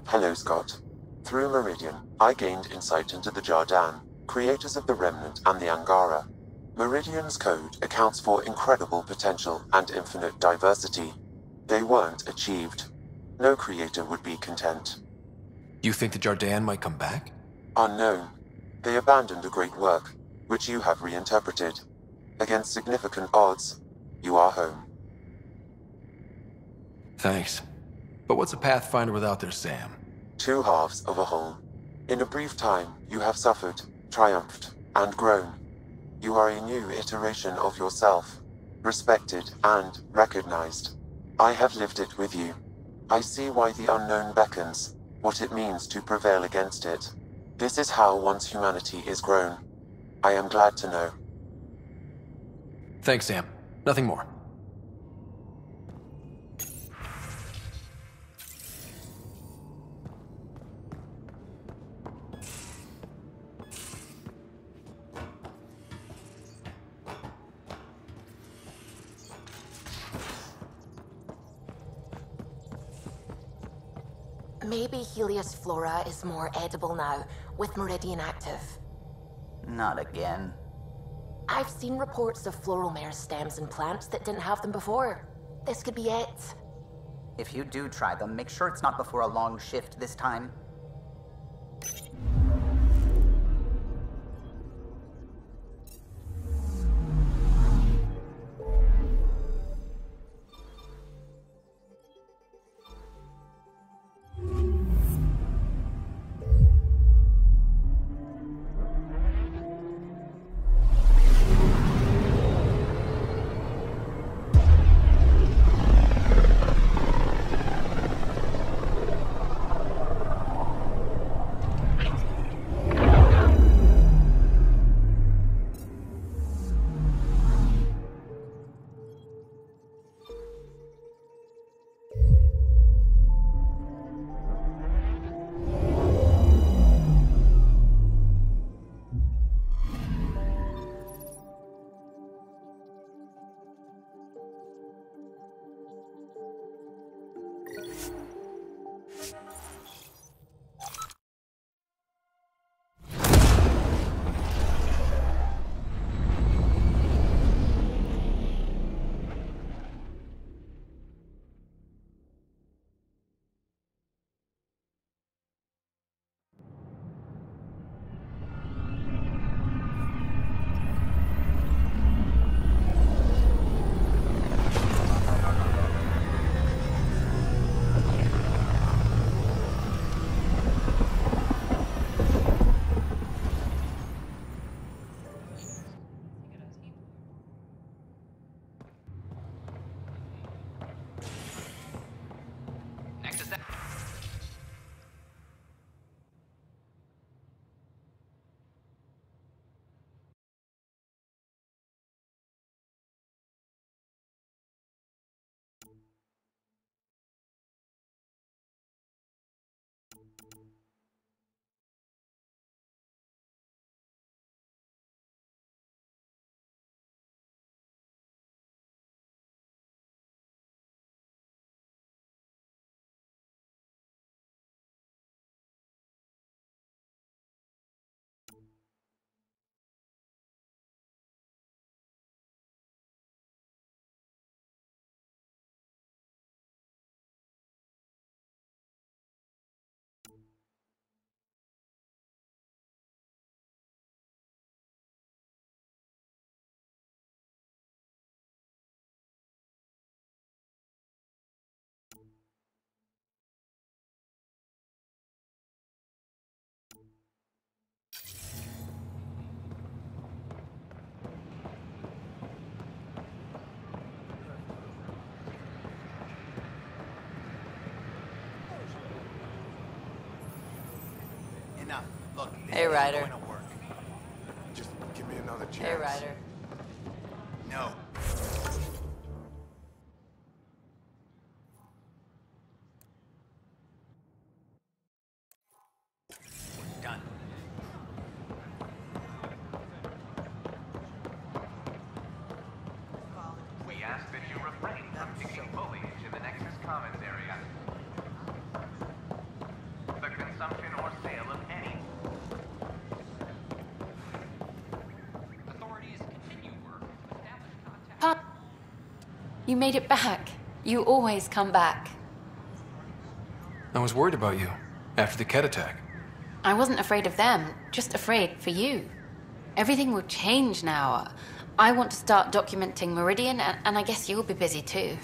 Hello, Scott. Through Meridian, I gained insight into the Jardan, creators of the Remnant and the Angara. Meridian's code accounts for incredible potential and infinite diversity. They weren't achieved. No creator would be content. You think the Jardan might come back? Unknown. They abandoned a great work, which you have reinterpreted. Against significant odds, you are home. Thanks. But what's a Pathfinder without their Sam? Two halves of a whole. In a brief time, you have suffered, triumphed, and grown. You are a new iteration of yourself, respected and recognized. I have lived it with you. I see why the unknown beckons, what it means to prevail against it. This is how one's humanity is grown. I am glad to know. Thanks, Sam. Nothing more. Maybe Heleus flora is more edible now, with Meridian active. Not again. I've seen reports of floral mare stems and plants that didn't have them before. This could be it. If you do try them, make sure it's not before a long shift this time. Enough. Look, Hey, Ryder. going to work. Just give me another chance. Hey, Ryder. No. Done. We ask that you refrain from picking foliage in the Nexus Commons area. The consumption or sale of any. Authorities continue work to establish contact. You made it back. You always come back. I was worried about you after the Ket attack. I wasn't afraid of them, just afraid for you. Everything will change now. I want to start documenting Meridian, and I guess you'll be busy too.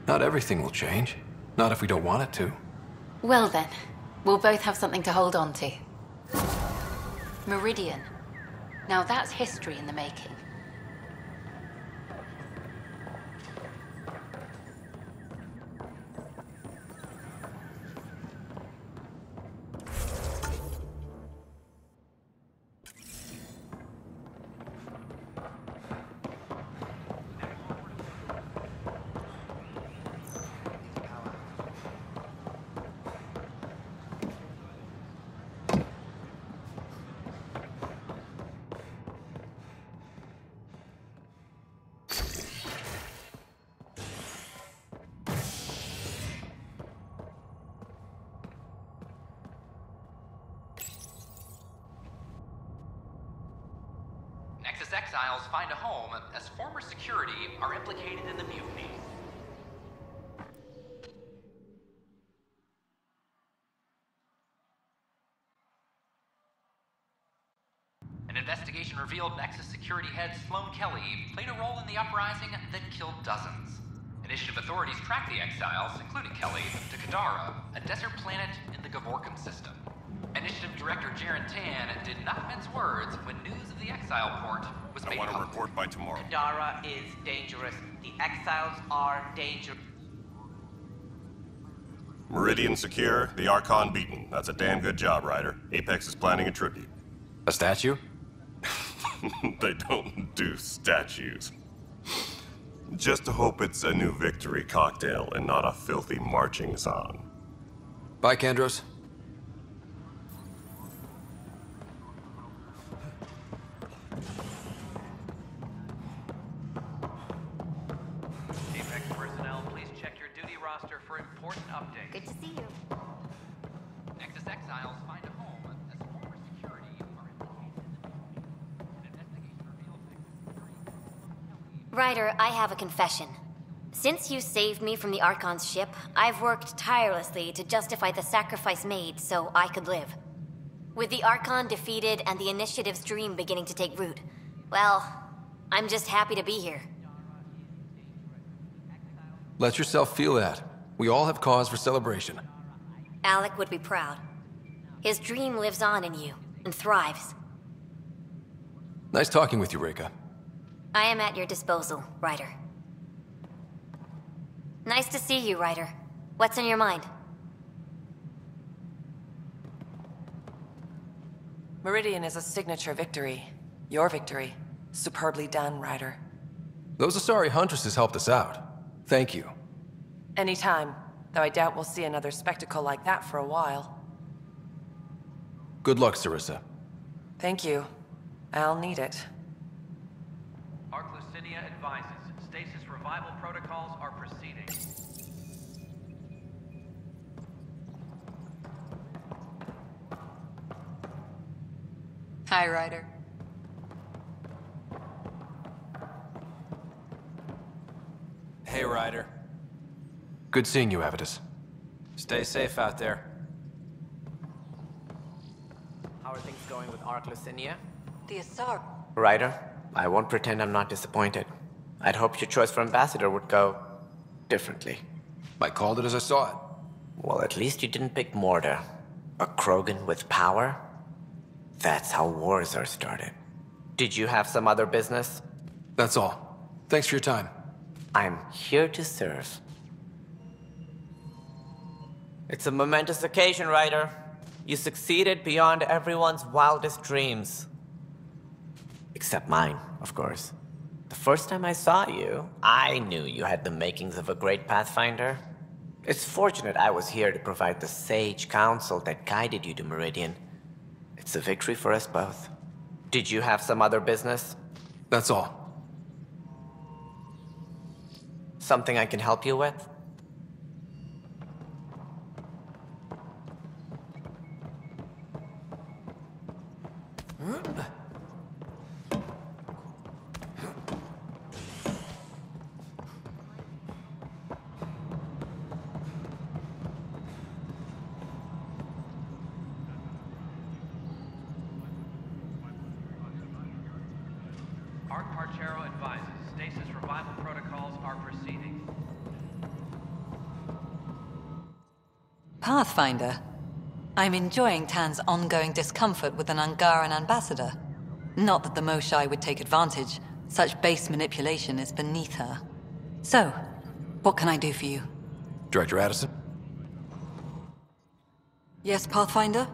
Not everything will change. Not if we don't want it to. Well then, we'll both have something to hold on to. Meridian. Now that's history in the making. Nexus exiles find a home as former security are implicated in the mutiny. An investigation revealed Nexus security head Sloan Kelly played a role in the uprising that killed dozens. Initiative authorities tracked the exiles, including Kelly, to Kadara, a desert planet in the Gavorkan system. Initiative Director Jaren Tan did not mince words when news of the exile port was made I want a public. report by tomorrow. Kadara is dangerous. The exiles are dangerous. Meridian secure, the Archon beaten. That's a damn good job, Ryder. Apex is planning a tribute. A statue? They don't do statues. Just hope it's a new victory cocktail and not a filthy marching song. Bye, Kandros. Apex personnel, please check your duty roster for important updates. Good to see you. Nexus exiles find a home as former security are implicated in the mutiny. An investigation revealed Ryder, I have a confession. Since you saved me from the Archon's ship, I've worked tirelessly to justify the sacrifice made so I could live. With the Archon defeated and the Initiative's dream beginning to take root, well, I'm just happy to be here. Let yourself feel that. We all have cause for celebration. Alec would be proud. His dream lives on in you and thrives. Nice talking with you, Reka. I am at your disposal, Ryder. Nice to see you, Ryder. What's on your mind? Meridian is a signature victory. Your victory. Superbly done, Ryder. Those Asari Huntresses helped us out. Thank you. Anytime, though I doubt we'll see another spectacle like that for a while. Good luck, Sarissa. Thank you. I'll need it. Arclucinia advises stasis revival protocols are proceeding. Hi, Ryder. Hey, Ryder. Good seeing you, Avitus. Stay safe out there. How are things going with Arclucinia? The Asar. Ryder, I won't pretend I'm not disappointed. I'd hoped your choice for ambassador would go differently. I called it as I saw it. Well, at least you didn't pick Mortar. A Krogan with power? That's how wars are started. Did you have some other business? That's all. Thanks for your time. I'm here to serve. It's a momentous occasion, Ryder. You succeeded beyond everyone's wildest dreams. Except mine, of course. The first time I saw you, I knew you had the makings of a great Pathfinder. It's fortunate I was here to provide the sage counsel that guided you to Meridian. It's a victory for us both. Did you have some other business? That's all. Something I can help you with? Arch-Parchero advises stasis revival protocols are proceeding. Pathfinder. I'm enjoying Tan's ongoing discomfort with an Angaran ambassador. Not that the Moshai would take advantage. Such base manipulation is beneath her. So, what can I do for you? Director Addison? Yes, Pathfinder?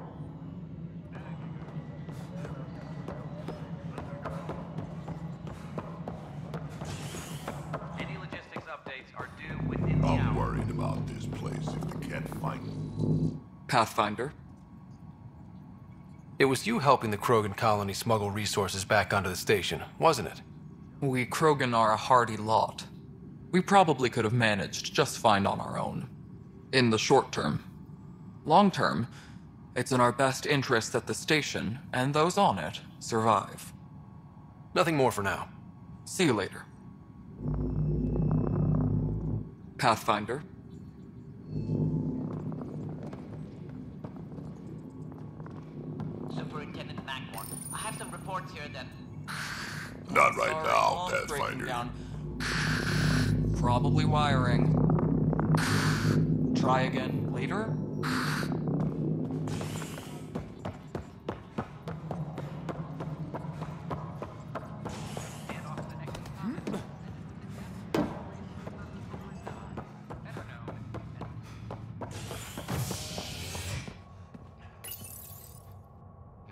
Any logistics updates are due within the hour. I'm worried about this place if they can't find it. Pathfinder? It was you helping the Krogan colony smuggle resources back onto the station, wasn't it? We Krogan are a hardy lot. We probably could have managed just fine on our own. In the short term. Long term, it's in our best interest that the station, and those on it, survive. Nothing more for now. See you later. Pathfinder? Superintendent Macmore, I have some reports here that... Not right now, Pathfinder. Probably wiring. Try again later?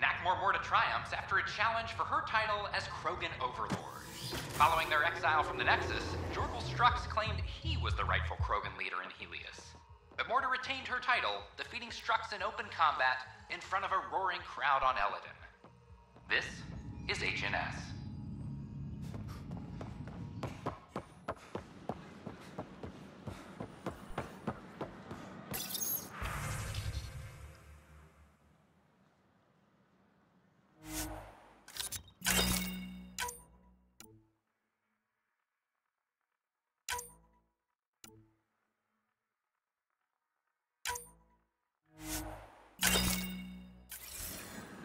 Nakmor more to triumphs after a challenge for her title as Krogan Overlord. Following their exile from the Nexus, Jorgal Strux claimed he was the rightful Krogan leader in Heleus. But Morta retained her title, defeating Strux in open combat in front of a roaring crowd on Eladin. This is HNS.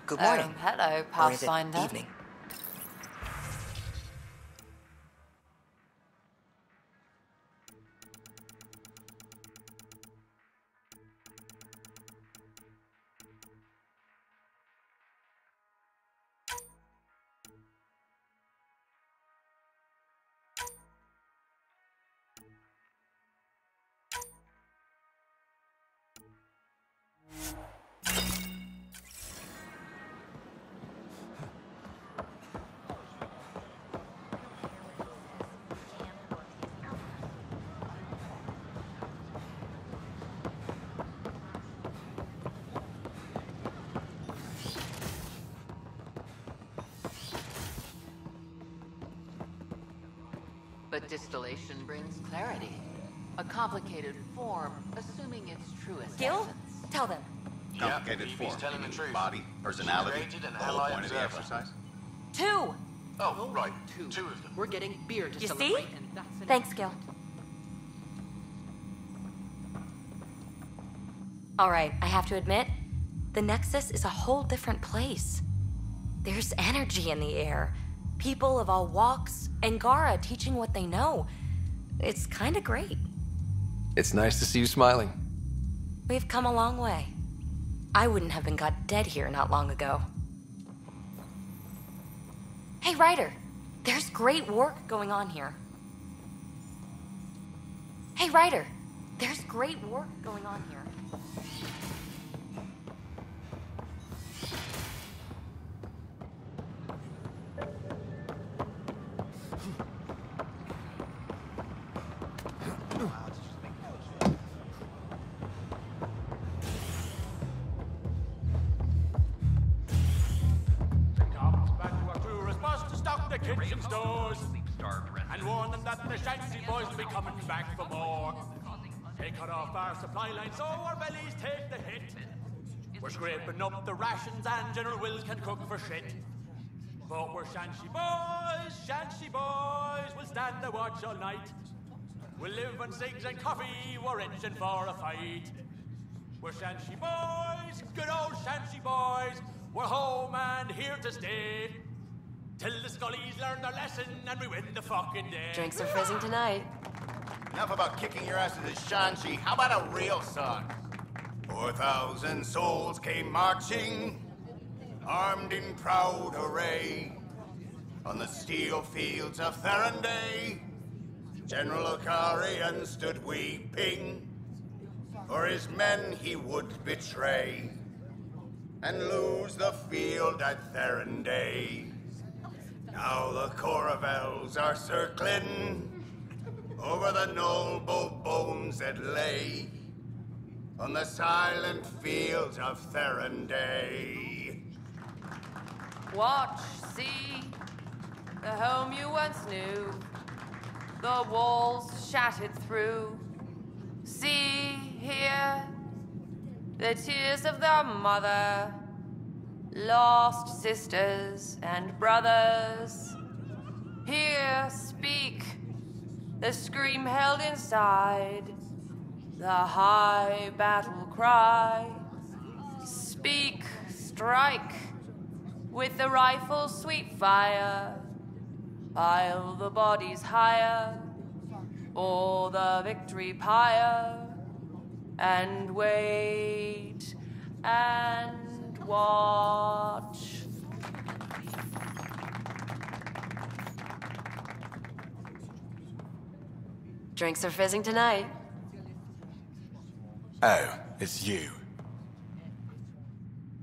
Good morning. Hello, Or is it Pathfinder. evening? But distillation brings clarity. A complicated form, assuming its truest Gil? essence. Tell them. Complicated form. telling the truth. Body, personality, Integrated and the whole ally point of the observer. exercise. 2! Oh, right. Two of them. We're getting beer to You celebrate, see? and that's an Thanks, Gil. Alright, I have to admit, the Nexus is a whole different place. There's energy in the air. People of all walks, Angara teaching what they know. It's kinda great. It's nice to see you smiling. We've come a long way. I wouldn't have been got dead here not long ago. Hey, Ryder. There's great work going on here. Hey, Ryder. There's great work going on here. kitchen stores and warn them that the Shanxi boys will be coming back for more. They cut off our supply line so our bellies take the hit. We're scraping up the rations and General Wills can cook for shit. But we're Shanxi boys, we'll stand the watch all night. We'll live on cigs and coffee, we're itching for a fight. We're Shanxi boys, good old Shanxi boys. We're home and here to stay. Till the Scullies learn their lesson and we win the fucking day. Drinks are fizzing tonight. Enough about kicking your asses as Shanxi. How about a real song? 4,000 souls came marching, armed in proud array, on the steel fields of Therenday. General Okarian stood weeping, for his men he would betray, and lose the field at Therenday. Now the Coravels are circling over the noble bones that lay on the silent fields of Therenday. Watch, see, the home you once knew, the walls shattered through. See, hear, the tears of their mother, lost sisters and brothers. Hear, speak, the scream held inside, the high battle cry. Speak, strike, with the rifle's sweet fire. Pile the bodies higher, o'er the victory pyre, and wait and watch. Drinks are fizzing tonight. Oh, it's you.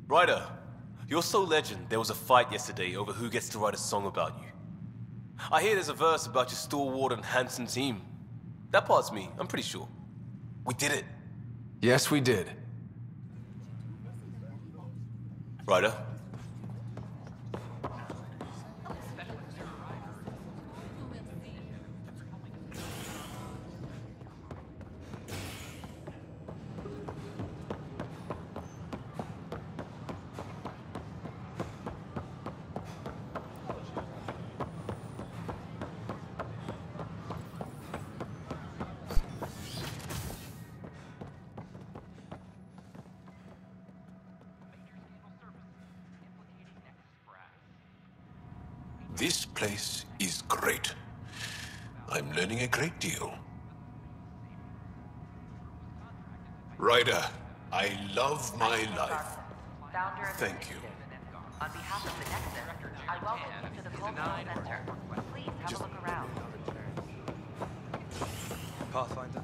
Ryder, you're so legend there was a fight yesterday over who gets to write a song about you. I hear there's a verse about your stalwart and handsome team. That part's me, I'm pretty sure. We did it. Yes, we did. Ryder? This place is great. I'm learning a great deal. Ryder, I love my life. Thank you. On behalf of the Nexus, I welcome you to the Cultural Center. Please have a look around. Pathfinder.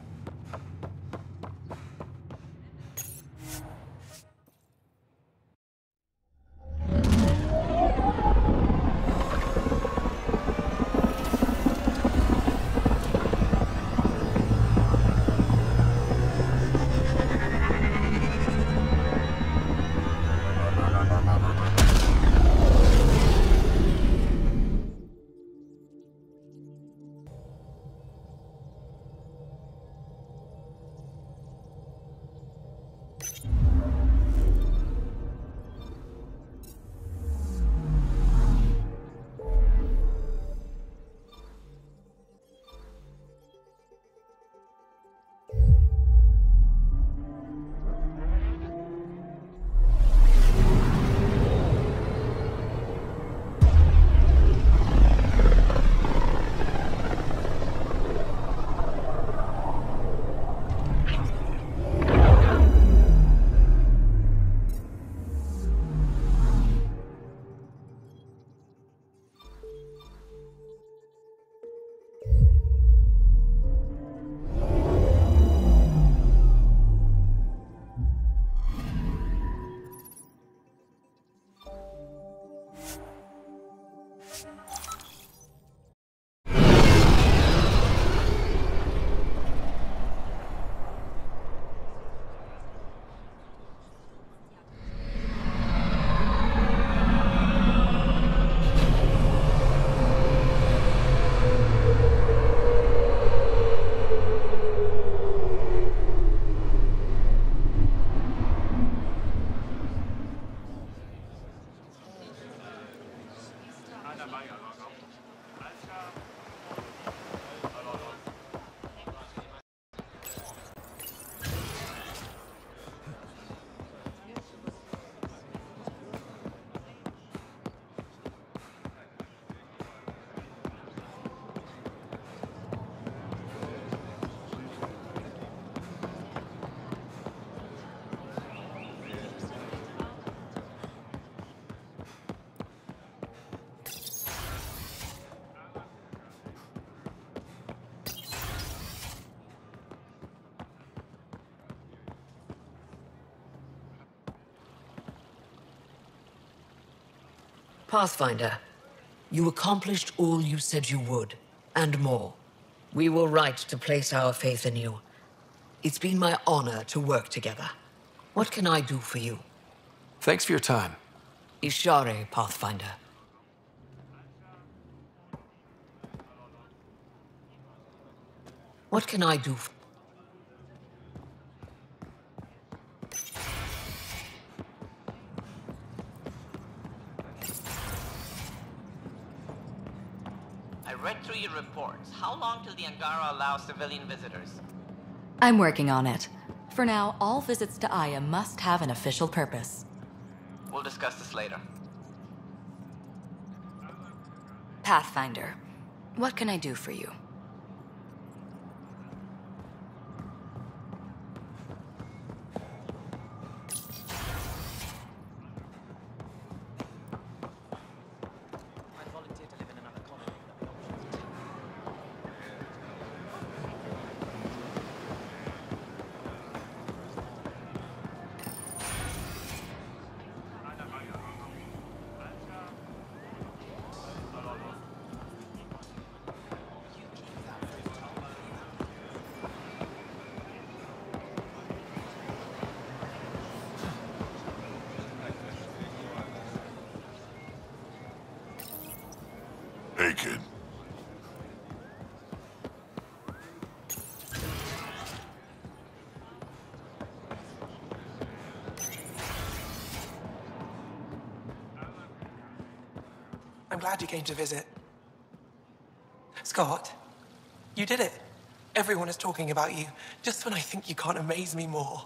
Pathfinder, you accomplished all you said you would, and more. We were right to place our faith in you. It's been my honor to work together. What can I do for you? Thanks for your time. Ishare, Pathfinder. What can I do? I read through your reports. How long till the Angara allows civilian visitors? I'm working on it. For now, all visits to Aya must have an official purpose. We'll discuss this later. Pathfinder, what can I do for you? Hey, kid. I'm glad you came to visit. Scott, you did it. Everyone is talking about you, just when I think you can't amaze me more.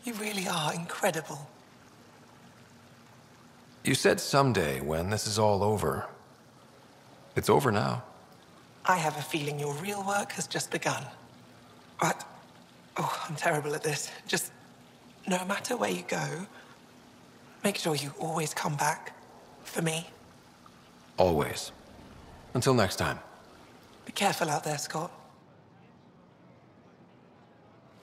You really are incredible. You said someday when this is all over. It's over now. I have a feeling your real work has just begun. But, oh, I'm terrible at this. Just, no matter where you go, make sure you always come back for me. Always. Until next time. Be careful out there, Scott.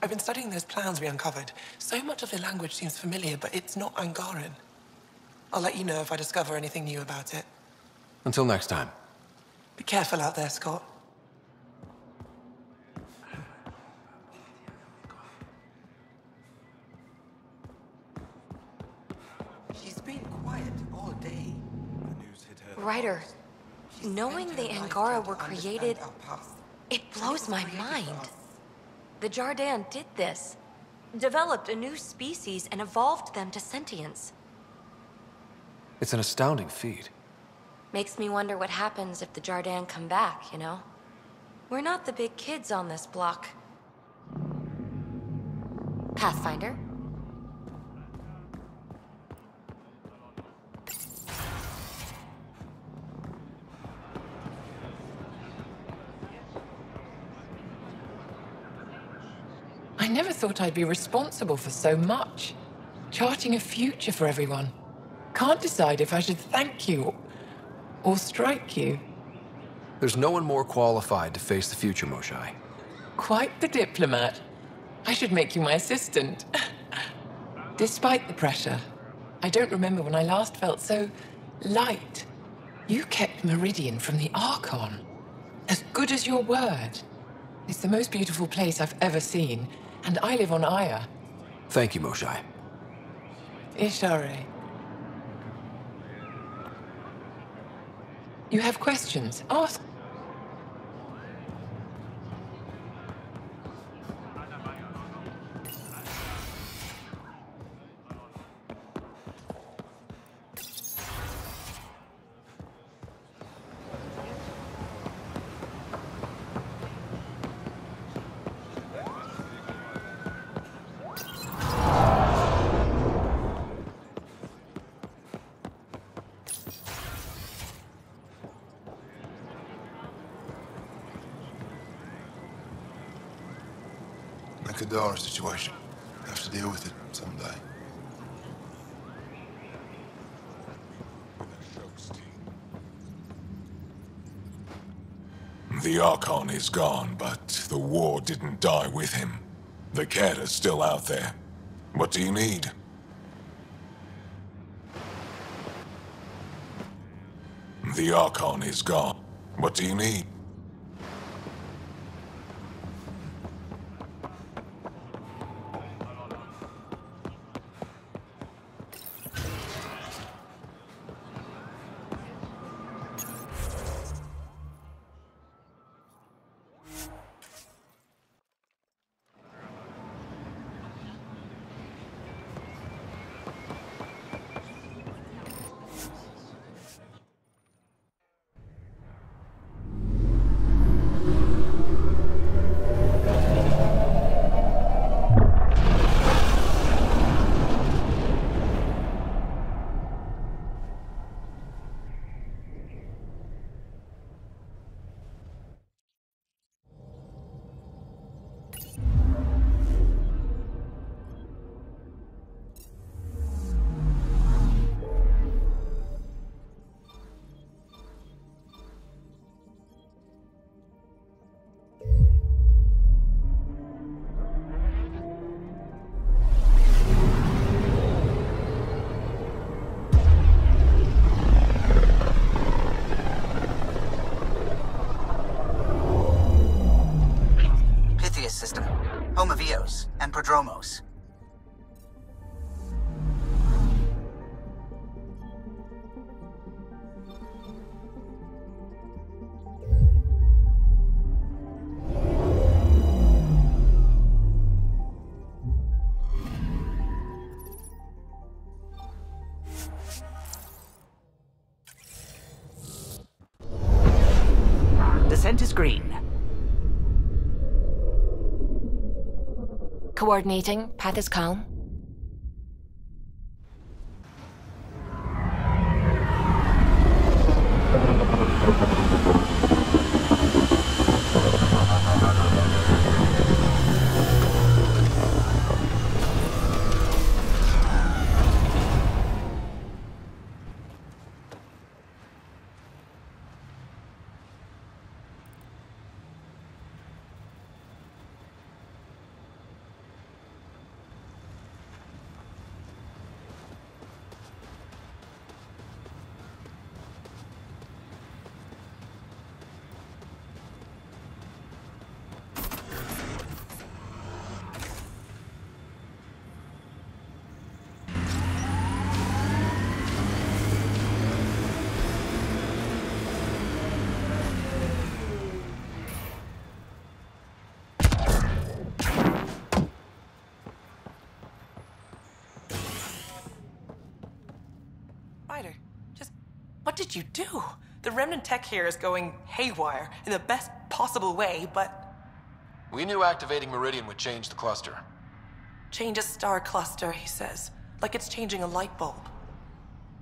I've been studying those plans we uncovered. So much of the language seems familiar, but it's not Angaran. I'll let you know if I discover anything new about it. Until next time. Be careful out there, Scott. She's been quiet all day. Ryder, knowing the Angara were created, it blows my mind. The Jardin did this. Developed a new species and evolved them to sentience. It's an astounding feat. Makes me wonder what happens if the Jardin come back, you know? We're not the big kids on this block. Pathfinder? I never thought I'd be responsible for so much. Charting a future for everyone. Can't decide if I should thank you or strike you. There's no one more qualified to face the future, Moshae. Quite the diplomat. I should make you my assistant. Despite the pressure, I don't remember when I last felt so light. You kept Meridian from the Archon. As good as your word. It's the most beautiful place I've ever seen, and I live on Aya. Thank you, Moshae. Ishare. You have questions? Ask. Kadara situation. Have to deal with it someday. The Archon is gone, but the war didn't die with him. The cat is still out there. What do you need? The Archon is gone. What do you need? System, home of Eos and Prodromos. Descent is green. Coordinating. Path is calm. What did you do? The Remnant tech here is going haywire in the best possible way, but... We knew activating Meridian would change the cluster. Change a star cluster, he says. Like it's changing a light bulb.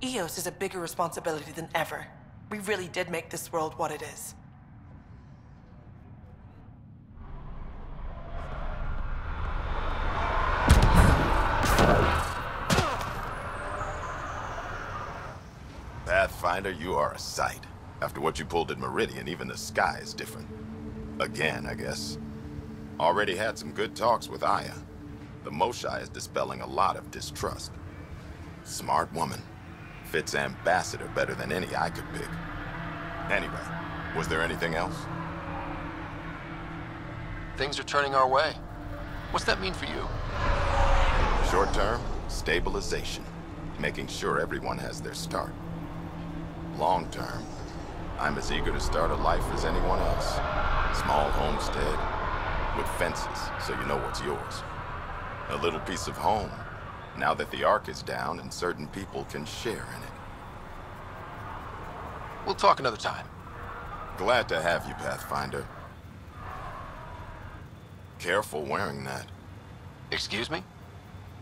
Eos is a bigger responsibility than ever. We really did make this world what it is. Pathfinder, you are a sight. After what you pulled at Meridian, even the sky is different. Again, I guess. Already had some good talks with Aya. The Moshae is dispelling a lot of distrust. Smart woman. Fits ambassador better than any I could pick. Anyway, was there anything else? Things are turning our way. What's that mean for you? Short term, stabilization. Making sure everyone has their start. Long term, I'm as eager to start a life as anyone else. Small homestead, with fences, so you know what's yours. A little piece of home, now that the Ark is down and certain people can share in it. We'll talk another time. Glad to have you, Pathfinder. Careful wearing that. Excuse me?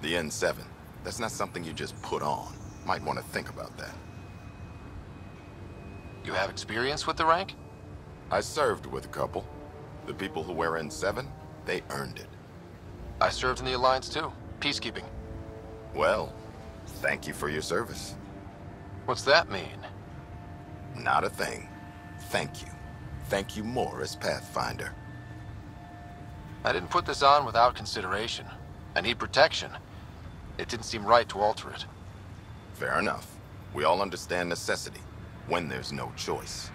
The N7. That's not something you just put on. Might want to think about that. You have experience with the rank? I served with a couple. The people who wear N7, they earned it. I served in the Alliance too. Peacekeeping. Well, thank you for your service. What's that mean? Not a thing. Thank you. Thank you more as Pathfinder. I didn't put this on without consideration. I need protection. It didn't seem right to alter it. Fair enough. We all understand necessity. when there's no choice.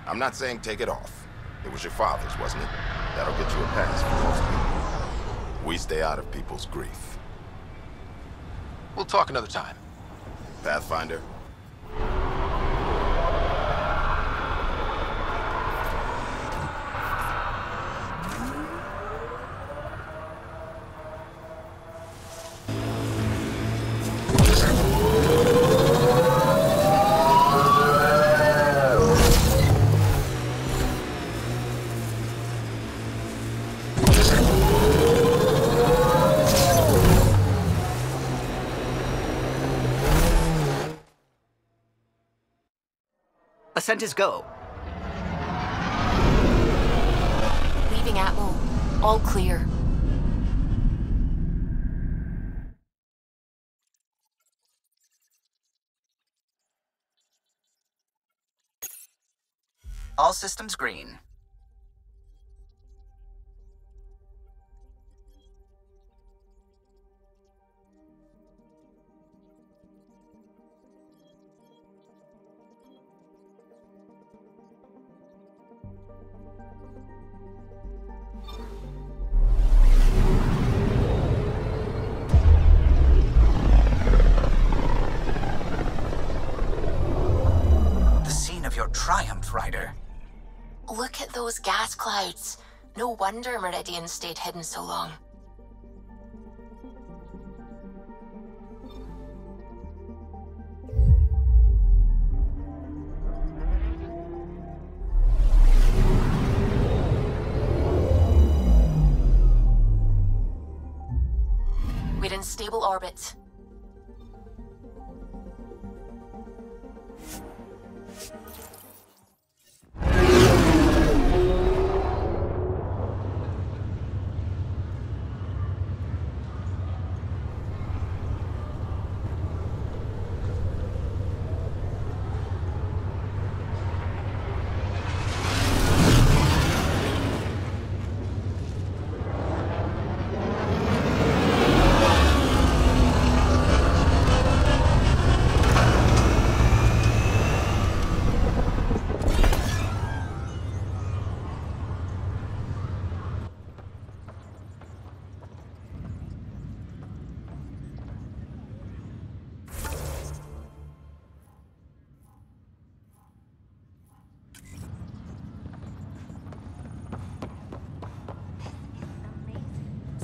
I'm not saying take it off. It was your father's, wasn't it? That'll get you a pass for most people. We stay out of people's grief. We'll talk another time. Pathfinder? Ascent is go. Leaving Atmo. All clear. All systems green. Triumph, Ryder. Look at those gas clouds. No wonder Meridian stayed hidden so long. We're in stable orbit.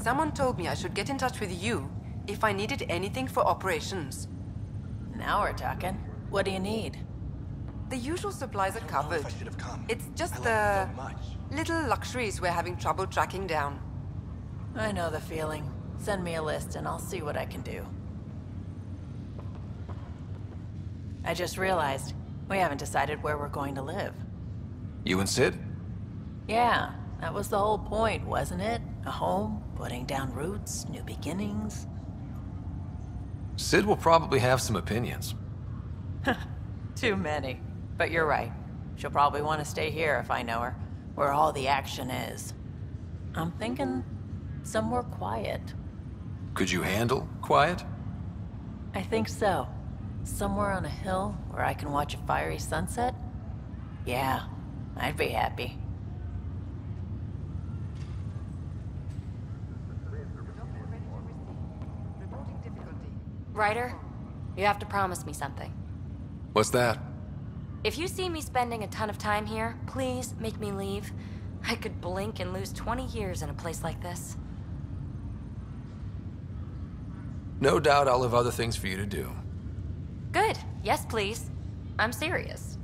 Someone told me I should get in touch with you if I needed anything for operations. Now we're talking. What do you need? The usual supplies are covered. It's just the little luxuries we're having trouble tracking down. I know the feeling. Send me a list and I'll see what I can do. I just realized we haven't decided where we're going to live. You and Sid? Yeah, that was the whole point, wasn't it? A home, putting down roots, new beginnings. Sid will probably have some opinions. Too many. But you're right. She'll probably want to stay here if I know her, where all the action is. I'm thinking somewhere quiet. Could you handle quiet? I think so. Somewhere on a hill where I can watch a fiery sunset? Yeah, I'd be happy. Ryder, you have to promise me something. What's that? If you see me spending a ton of time here, please make me leave. I could blink and lose 20 years in a place like this. No doubt I'll have other things for you to do. Good. Yes, please. I'm serious.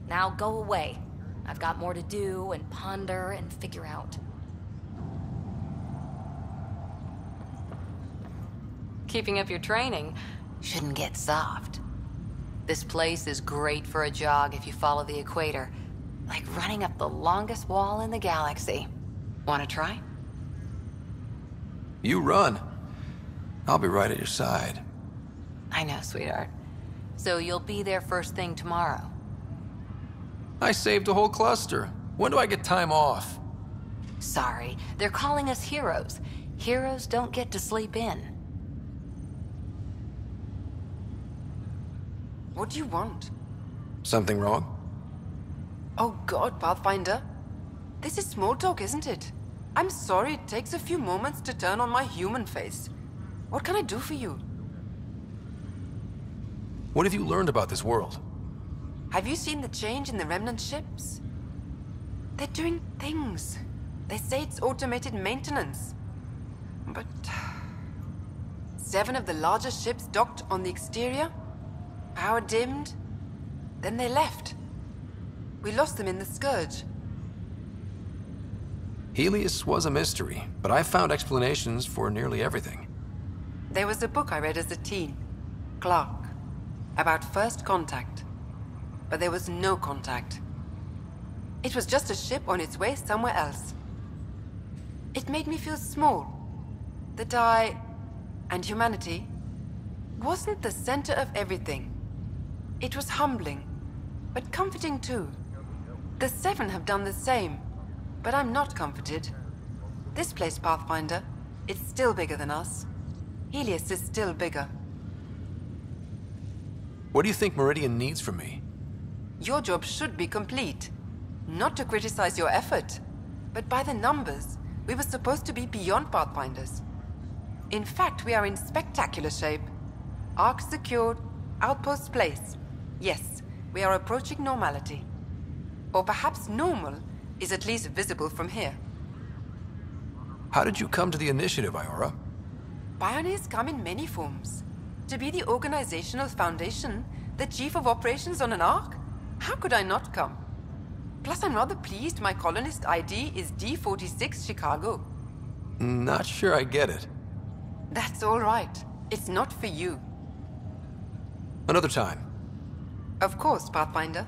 Now go away. I've got more to do and ponder and figure out. Keeping up your training shouldn't get soft. This place is great for a jog if you follow the equator. Like running up the longest wall in the galaxy. Want to try? You run. I'll be right at your side. I know, sweetheart. So you'll be there first thing tomorrow. I saved a whole cluster. When do I get time off? Sorry, they're calling us heroes. Heroes don't get to sleep in. What do you want? Something wrong? Oh God, Pathfinder. This is small talk, isn't it? I'm sorry it takes a few moments to turn on my human face. What can I do for you? What have you learned about this world? Have you seen the change in the remnant ships? They're doing things. They say it's automated maintenance. But 7 of the largest ships docked on the exterior, power dimmed, then they left. We lost them in the Scourge. Heleus was a mystery, but I found explanations for nearly everything. There was a book I read as a teen, Clark, about first contact. But there was no contact. It was just a ship on its way somewhere else. It made me feel small. That I, and humanity, wasn't the center of everything. It was humbling, but comforting too. The 7 have done the same, but I'm not comforted. This place, Pathfinder, it's still bigger than us. Heleus is still bigger. What do you think Meridian needs from me? Your job should be complete. Not to criticize your effort, but by the numbers, we were supposed to be beyond Pathfinders. In fact, we are in spectacular shape. Ark secured, outposts placed. Yes, we are approaching normality. Or perhaps normal is at least visible from here. How did you come to the initiative, Iora? Pioneers come in many forms. To be the organizational foundation, the chief of operations on an Ark? How could I not come? Plus, I'm rather pleased my colonist ID is D46 Chicago. Not sure I get it. That's all right. It's not for you. Another time. Of course, Pathfinder.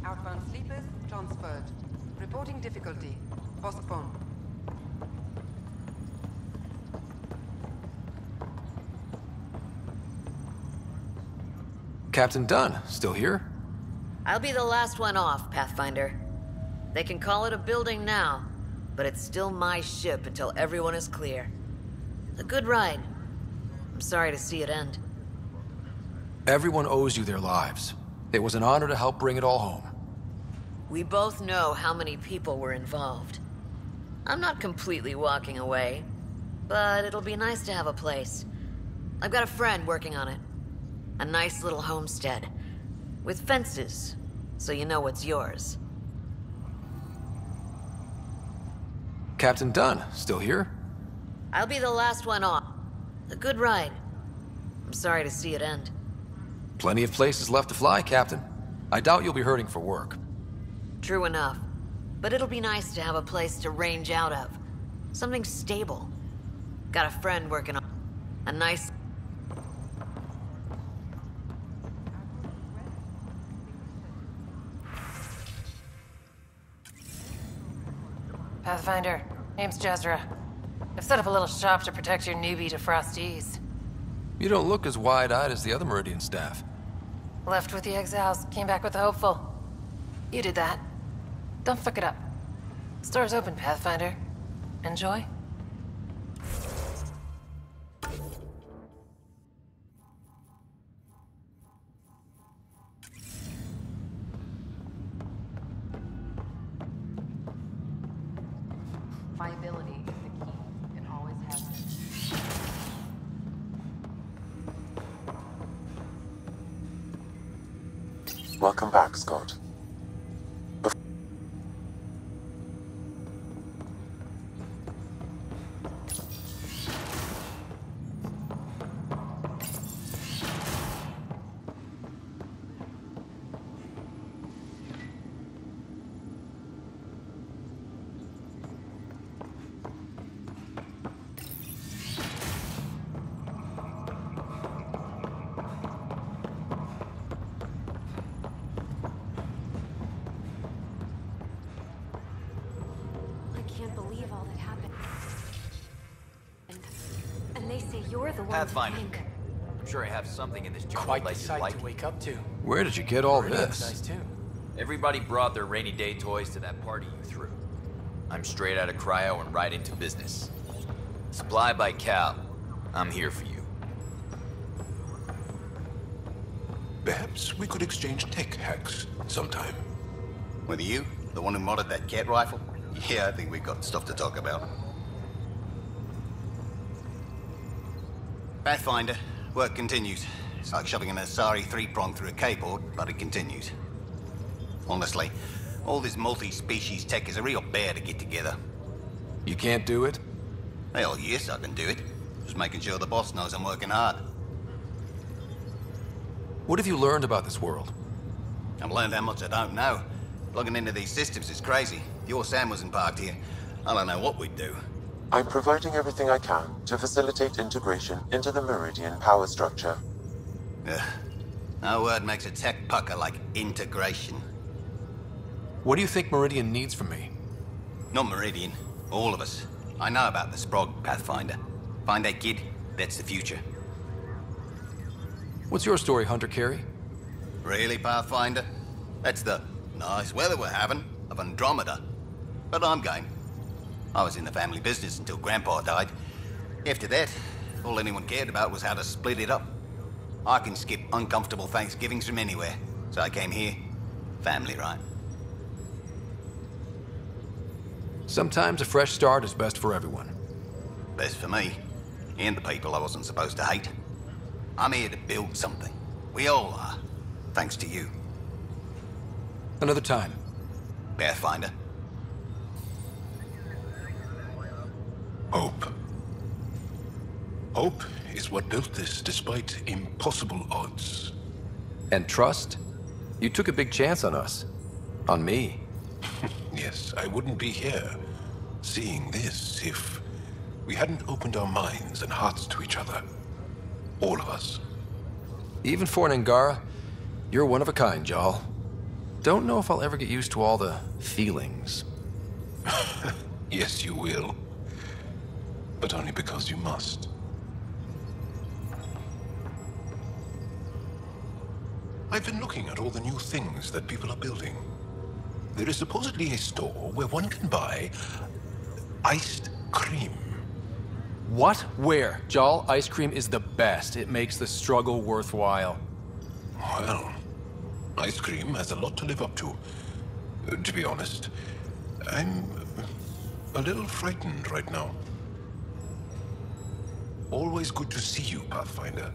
Outbound sleepers transferred. Reporting difficulty. Postpone. Captain Dunn, still here? I'll be the last one off, Pathfinder. They can call it a building now, but it's still my ship until everyone is clear. A good ride. I'm sorry to see it end. Everyone owes you their lives. It was an honor to help bring it all home. We both know how many people were involved. I'm not completely walking away, but it'll be nice to have a place. I've got a friend working on it. A nice little homestead, with fences, so you know what's yours. Captain Dunn, still here? I'll be the last one off. A good ride. I'm sorry to see it end. Plenty of places left to fly, Captain. I doubt you'll be hurting for work. True enough. But it'll be nice to have a place to range out of. Something stable. Got a friend working on a nice... Pathfinder, name's Jezra. I've set up a little shop to protect your newbie to Frosties. You don't look as wide-eyed as the other Meridian staff. Left with the exiles, came back with the hopeful. You did that. Don't fuck it up. Store's open, Pathfinder. Enjoy. Viability is the key, and always has been. Welcome back, Scott. Pathfinder. I'm sure I have something in this jungle Quite the like you'd sight like. to wake up to. Where did you get all Meridian's this? nice too. Everybody brought their rainy day toys to that party you threw. I'm straight out of cryo and right into business. Supply by Cal. I'm here for you. Perhaps we could exchange tech hacks sometime. With you? The one who modded that cat rifle? Yeah, I think we've got stuff to talk about. Pathfinder, work continues. It's like shoving an Asari 3-prong through a K-board, but it continues. Honestly, all this multi-species tech is a real bear to get together. You can't do it? Hell, yes, I can do it. Just making sure the boss knows I'm working hard. What have you learned about this world? I've learned how much I don't know. Plugging into these systems is crazy. If your Sam wasn't parked here, I don't know what we'd do. I'm providing everything I can to facilitate integration into the Meridian power structure. No word makes a tech pucker like integration. What do you think Meridian needs from me? Not Meridian. All of us. I know about the Sprog, Pathfinder. Find that kid, that's the future. What's your story, Hunter Carey? Really, Pathfinder? That's the nice weather we're having of Andromeda. But I'm game. I was in the family business until Grandpa died. After that, all anyone cared about was how to split it up. I can skip uncomfortable Thanksgivings from anywhere. So I came here. Family, right? Sometimes a fresh start is best for everyone. Best for me. And the people I wasn't supposed to hate. I'm here to build something. We all are. Thanks to you. Another time. Pathfinder. Hope. Hope is what built this despite impossible odds. And trust? You took a big chance on us. On me. Yes, I wouldn't be here seeing this if we hadn't opened our minds and hearts to each other. All of us. Even for an Angara, you're one of a kind, Jal. Don't know if I'll ever get used to all the feelings. Yes, you will. But only because you must. I've been looking at all the new things that people are building. There is supposedly a store where one can buy iced cream. What? Where? Jal, ice cream is the best. It makes the struggle worthwhile. Well, ice cream has a lot to live up to. To be honest, I'm a little frightened right now. Always good to see you, Pathfinder.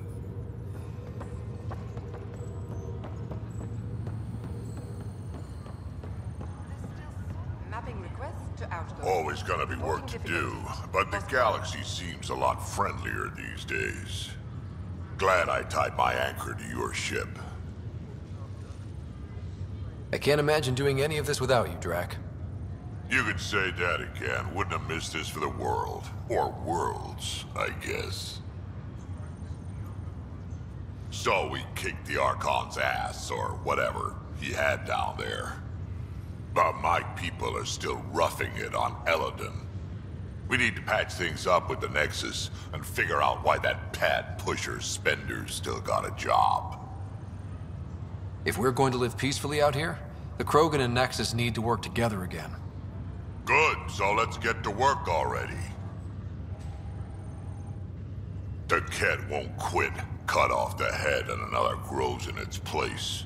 Mapping request to outgoing. Always gonna be work to do, but the galaxy seems a lot friendlier these days. Glad I tied my anchor to your ship. I can't imagine doing any of this without you, Drac. You could say that again. Wouldn't have missed this for the world. Or worlds, I guess. So we kicked the Archon's ass, or whatever he had down there. But my people are still roughing it on Eladon. We need to patch things up with the Nexus and figure out why that pad pusher Spender's still got a job. If we're going to live peacefully out here, the Krogan and Nexus need to work together again. Good, so let's get to work already. The cat won't quit. Cut off the head and another grows in its place.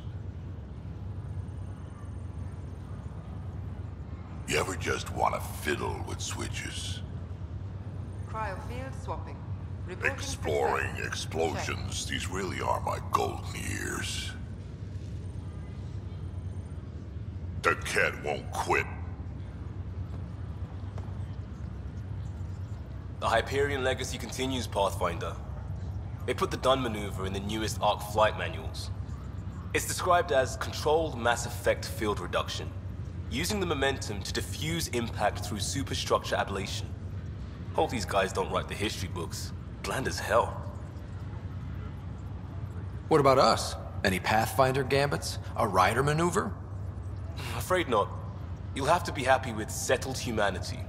You ever just want to fiddle with switches? Cryofield swapping. Reporting Exploring success. explosions. These really are my golden years. The cat won't quit. The Hyperion legacy continues, Pathfinder. They put the Dun maneuver in the newest Arc flight manuals. It's described as controlled Mass Effect field reduction, using the momentum to diffuse impact through superstructure ablation. Hope these guys don't write the history books. Bland as hell. What about us? Any Pathfinder gambits? A rider maneuver? Afraid not. You'll have to be happy with settled humanity.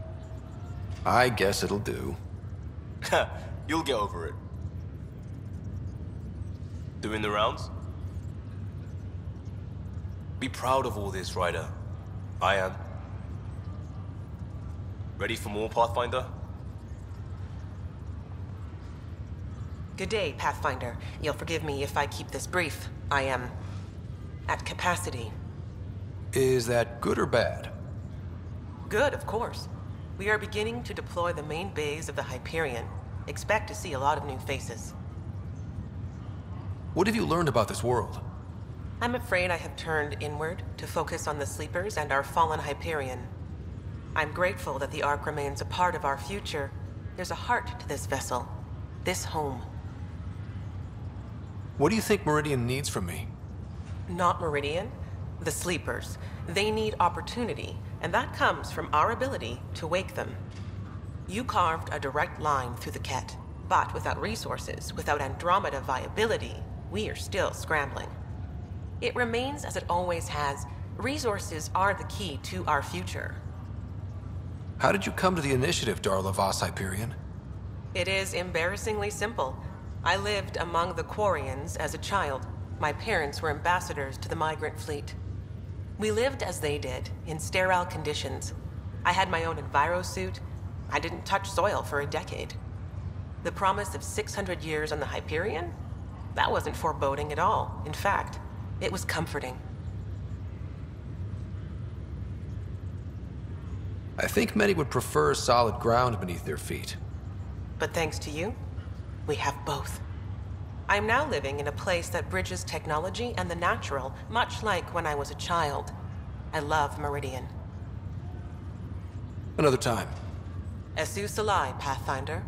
I guess it'll do. You'll get over it. Doing the rounds? Be proud of all this, Ryder. I am. Ready for more, Pathfinder? Good day, Pathfinder. You'll forgive me if I keep this brief. I am at capacity. Is that good or bad? Good, of course. We are beginning to deploy the main bays of the Hyperion. Expect to see a lot of new faces. What have you learned about this world? I'm afraid I have turned inward to focus on the Sleepers and our fallen Hyperion. I'm grateful that the Ark remains a part of our future. There's a heart to this vessel, this home. What do you think Meridian needs from me? Not Meridian, the Sleepers. They need opportunity, and that comes from our ability to wake them. You carved a direct line through the Ket, but without resources, without Andromeda viability, we are still scrambling. It remains as it always has. Resources are the key to our future. How did you come to the initiative, Darla Voss Hyperion? It is embarrassingly simple. I lived among the Quarians as a child. My parents were ambassadors to the migrant fleet. We lived as they did, in sterile conditions. I had my own envirosuit. I didn't touch soil for a decade. The promise of 600 years on the Hyperion? That wasn't foreboding at all. In fact, it was comforting. I think many would prefer solid ground beneath their feet. But thanks to you, we have both. I'm now living in a place that bridges technology and the natural, much like when I was a child. I love Meridian. Another time. Esu Salai, Pathfinder.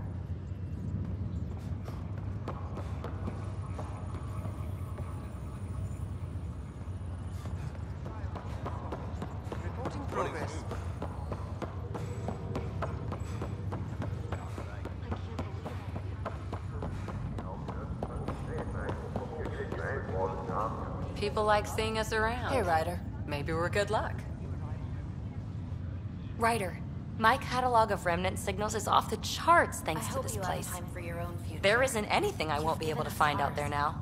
Reporting progress. People like seeing us around. Hey, Ryder. Maybe we're good luck. Ryder, my catalog of remnant signals is off the charts thanks I to hope this you have place. time for your own future. There isn't anything I won't be able to find out there now.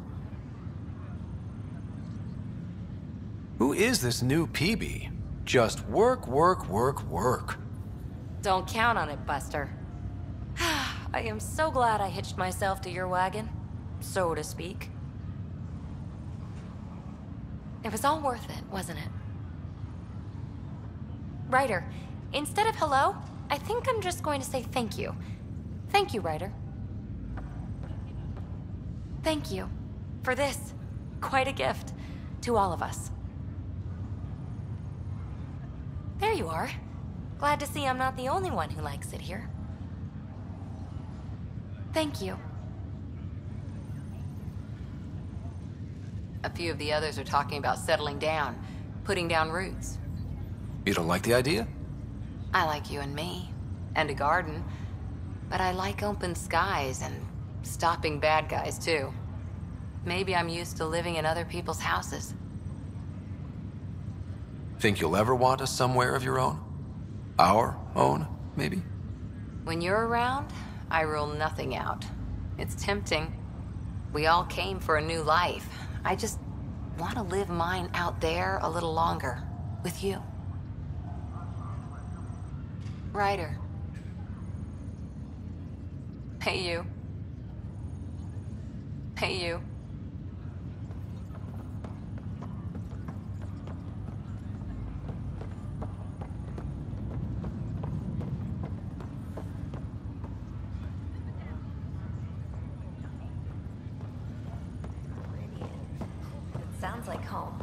Who is this new PB? Just work, work, work, work. Don't count on it, Buster. I am so glad I hitched myself to your wagon, so to speak. It was all worth it, wasn't it? Ryder, instead of hello, I think I'm just going to say thank you. Thank you, Ryder. Thank you for this. Quite a gift to all of us. There you are. Glad to see I'm not the only one who likes it here. Thank you. A few of the others are talking about settling down, putting down roots. You don't like the idea? I like you and me, and a garden. But I like open skies and stopping bad guys, too. Maybe I'm used to living in other people's houses. Think you'll ever want a somewhere of your own? Our own, maybe? When you're around, I rule nothing out. It's tempting. We all came for a new life. I just want to live mine out there a little longer, with you. Ryder. Hey, you. Hey, you. Sounds like home.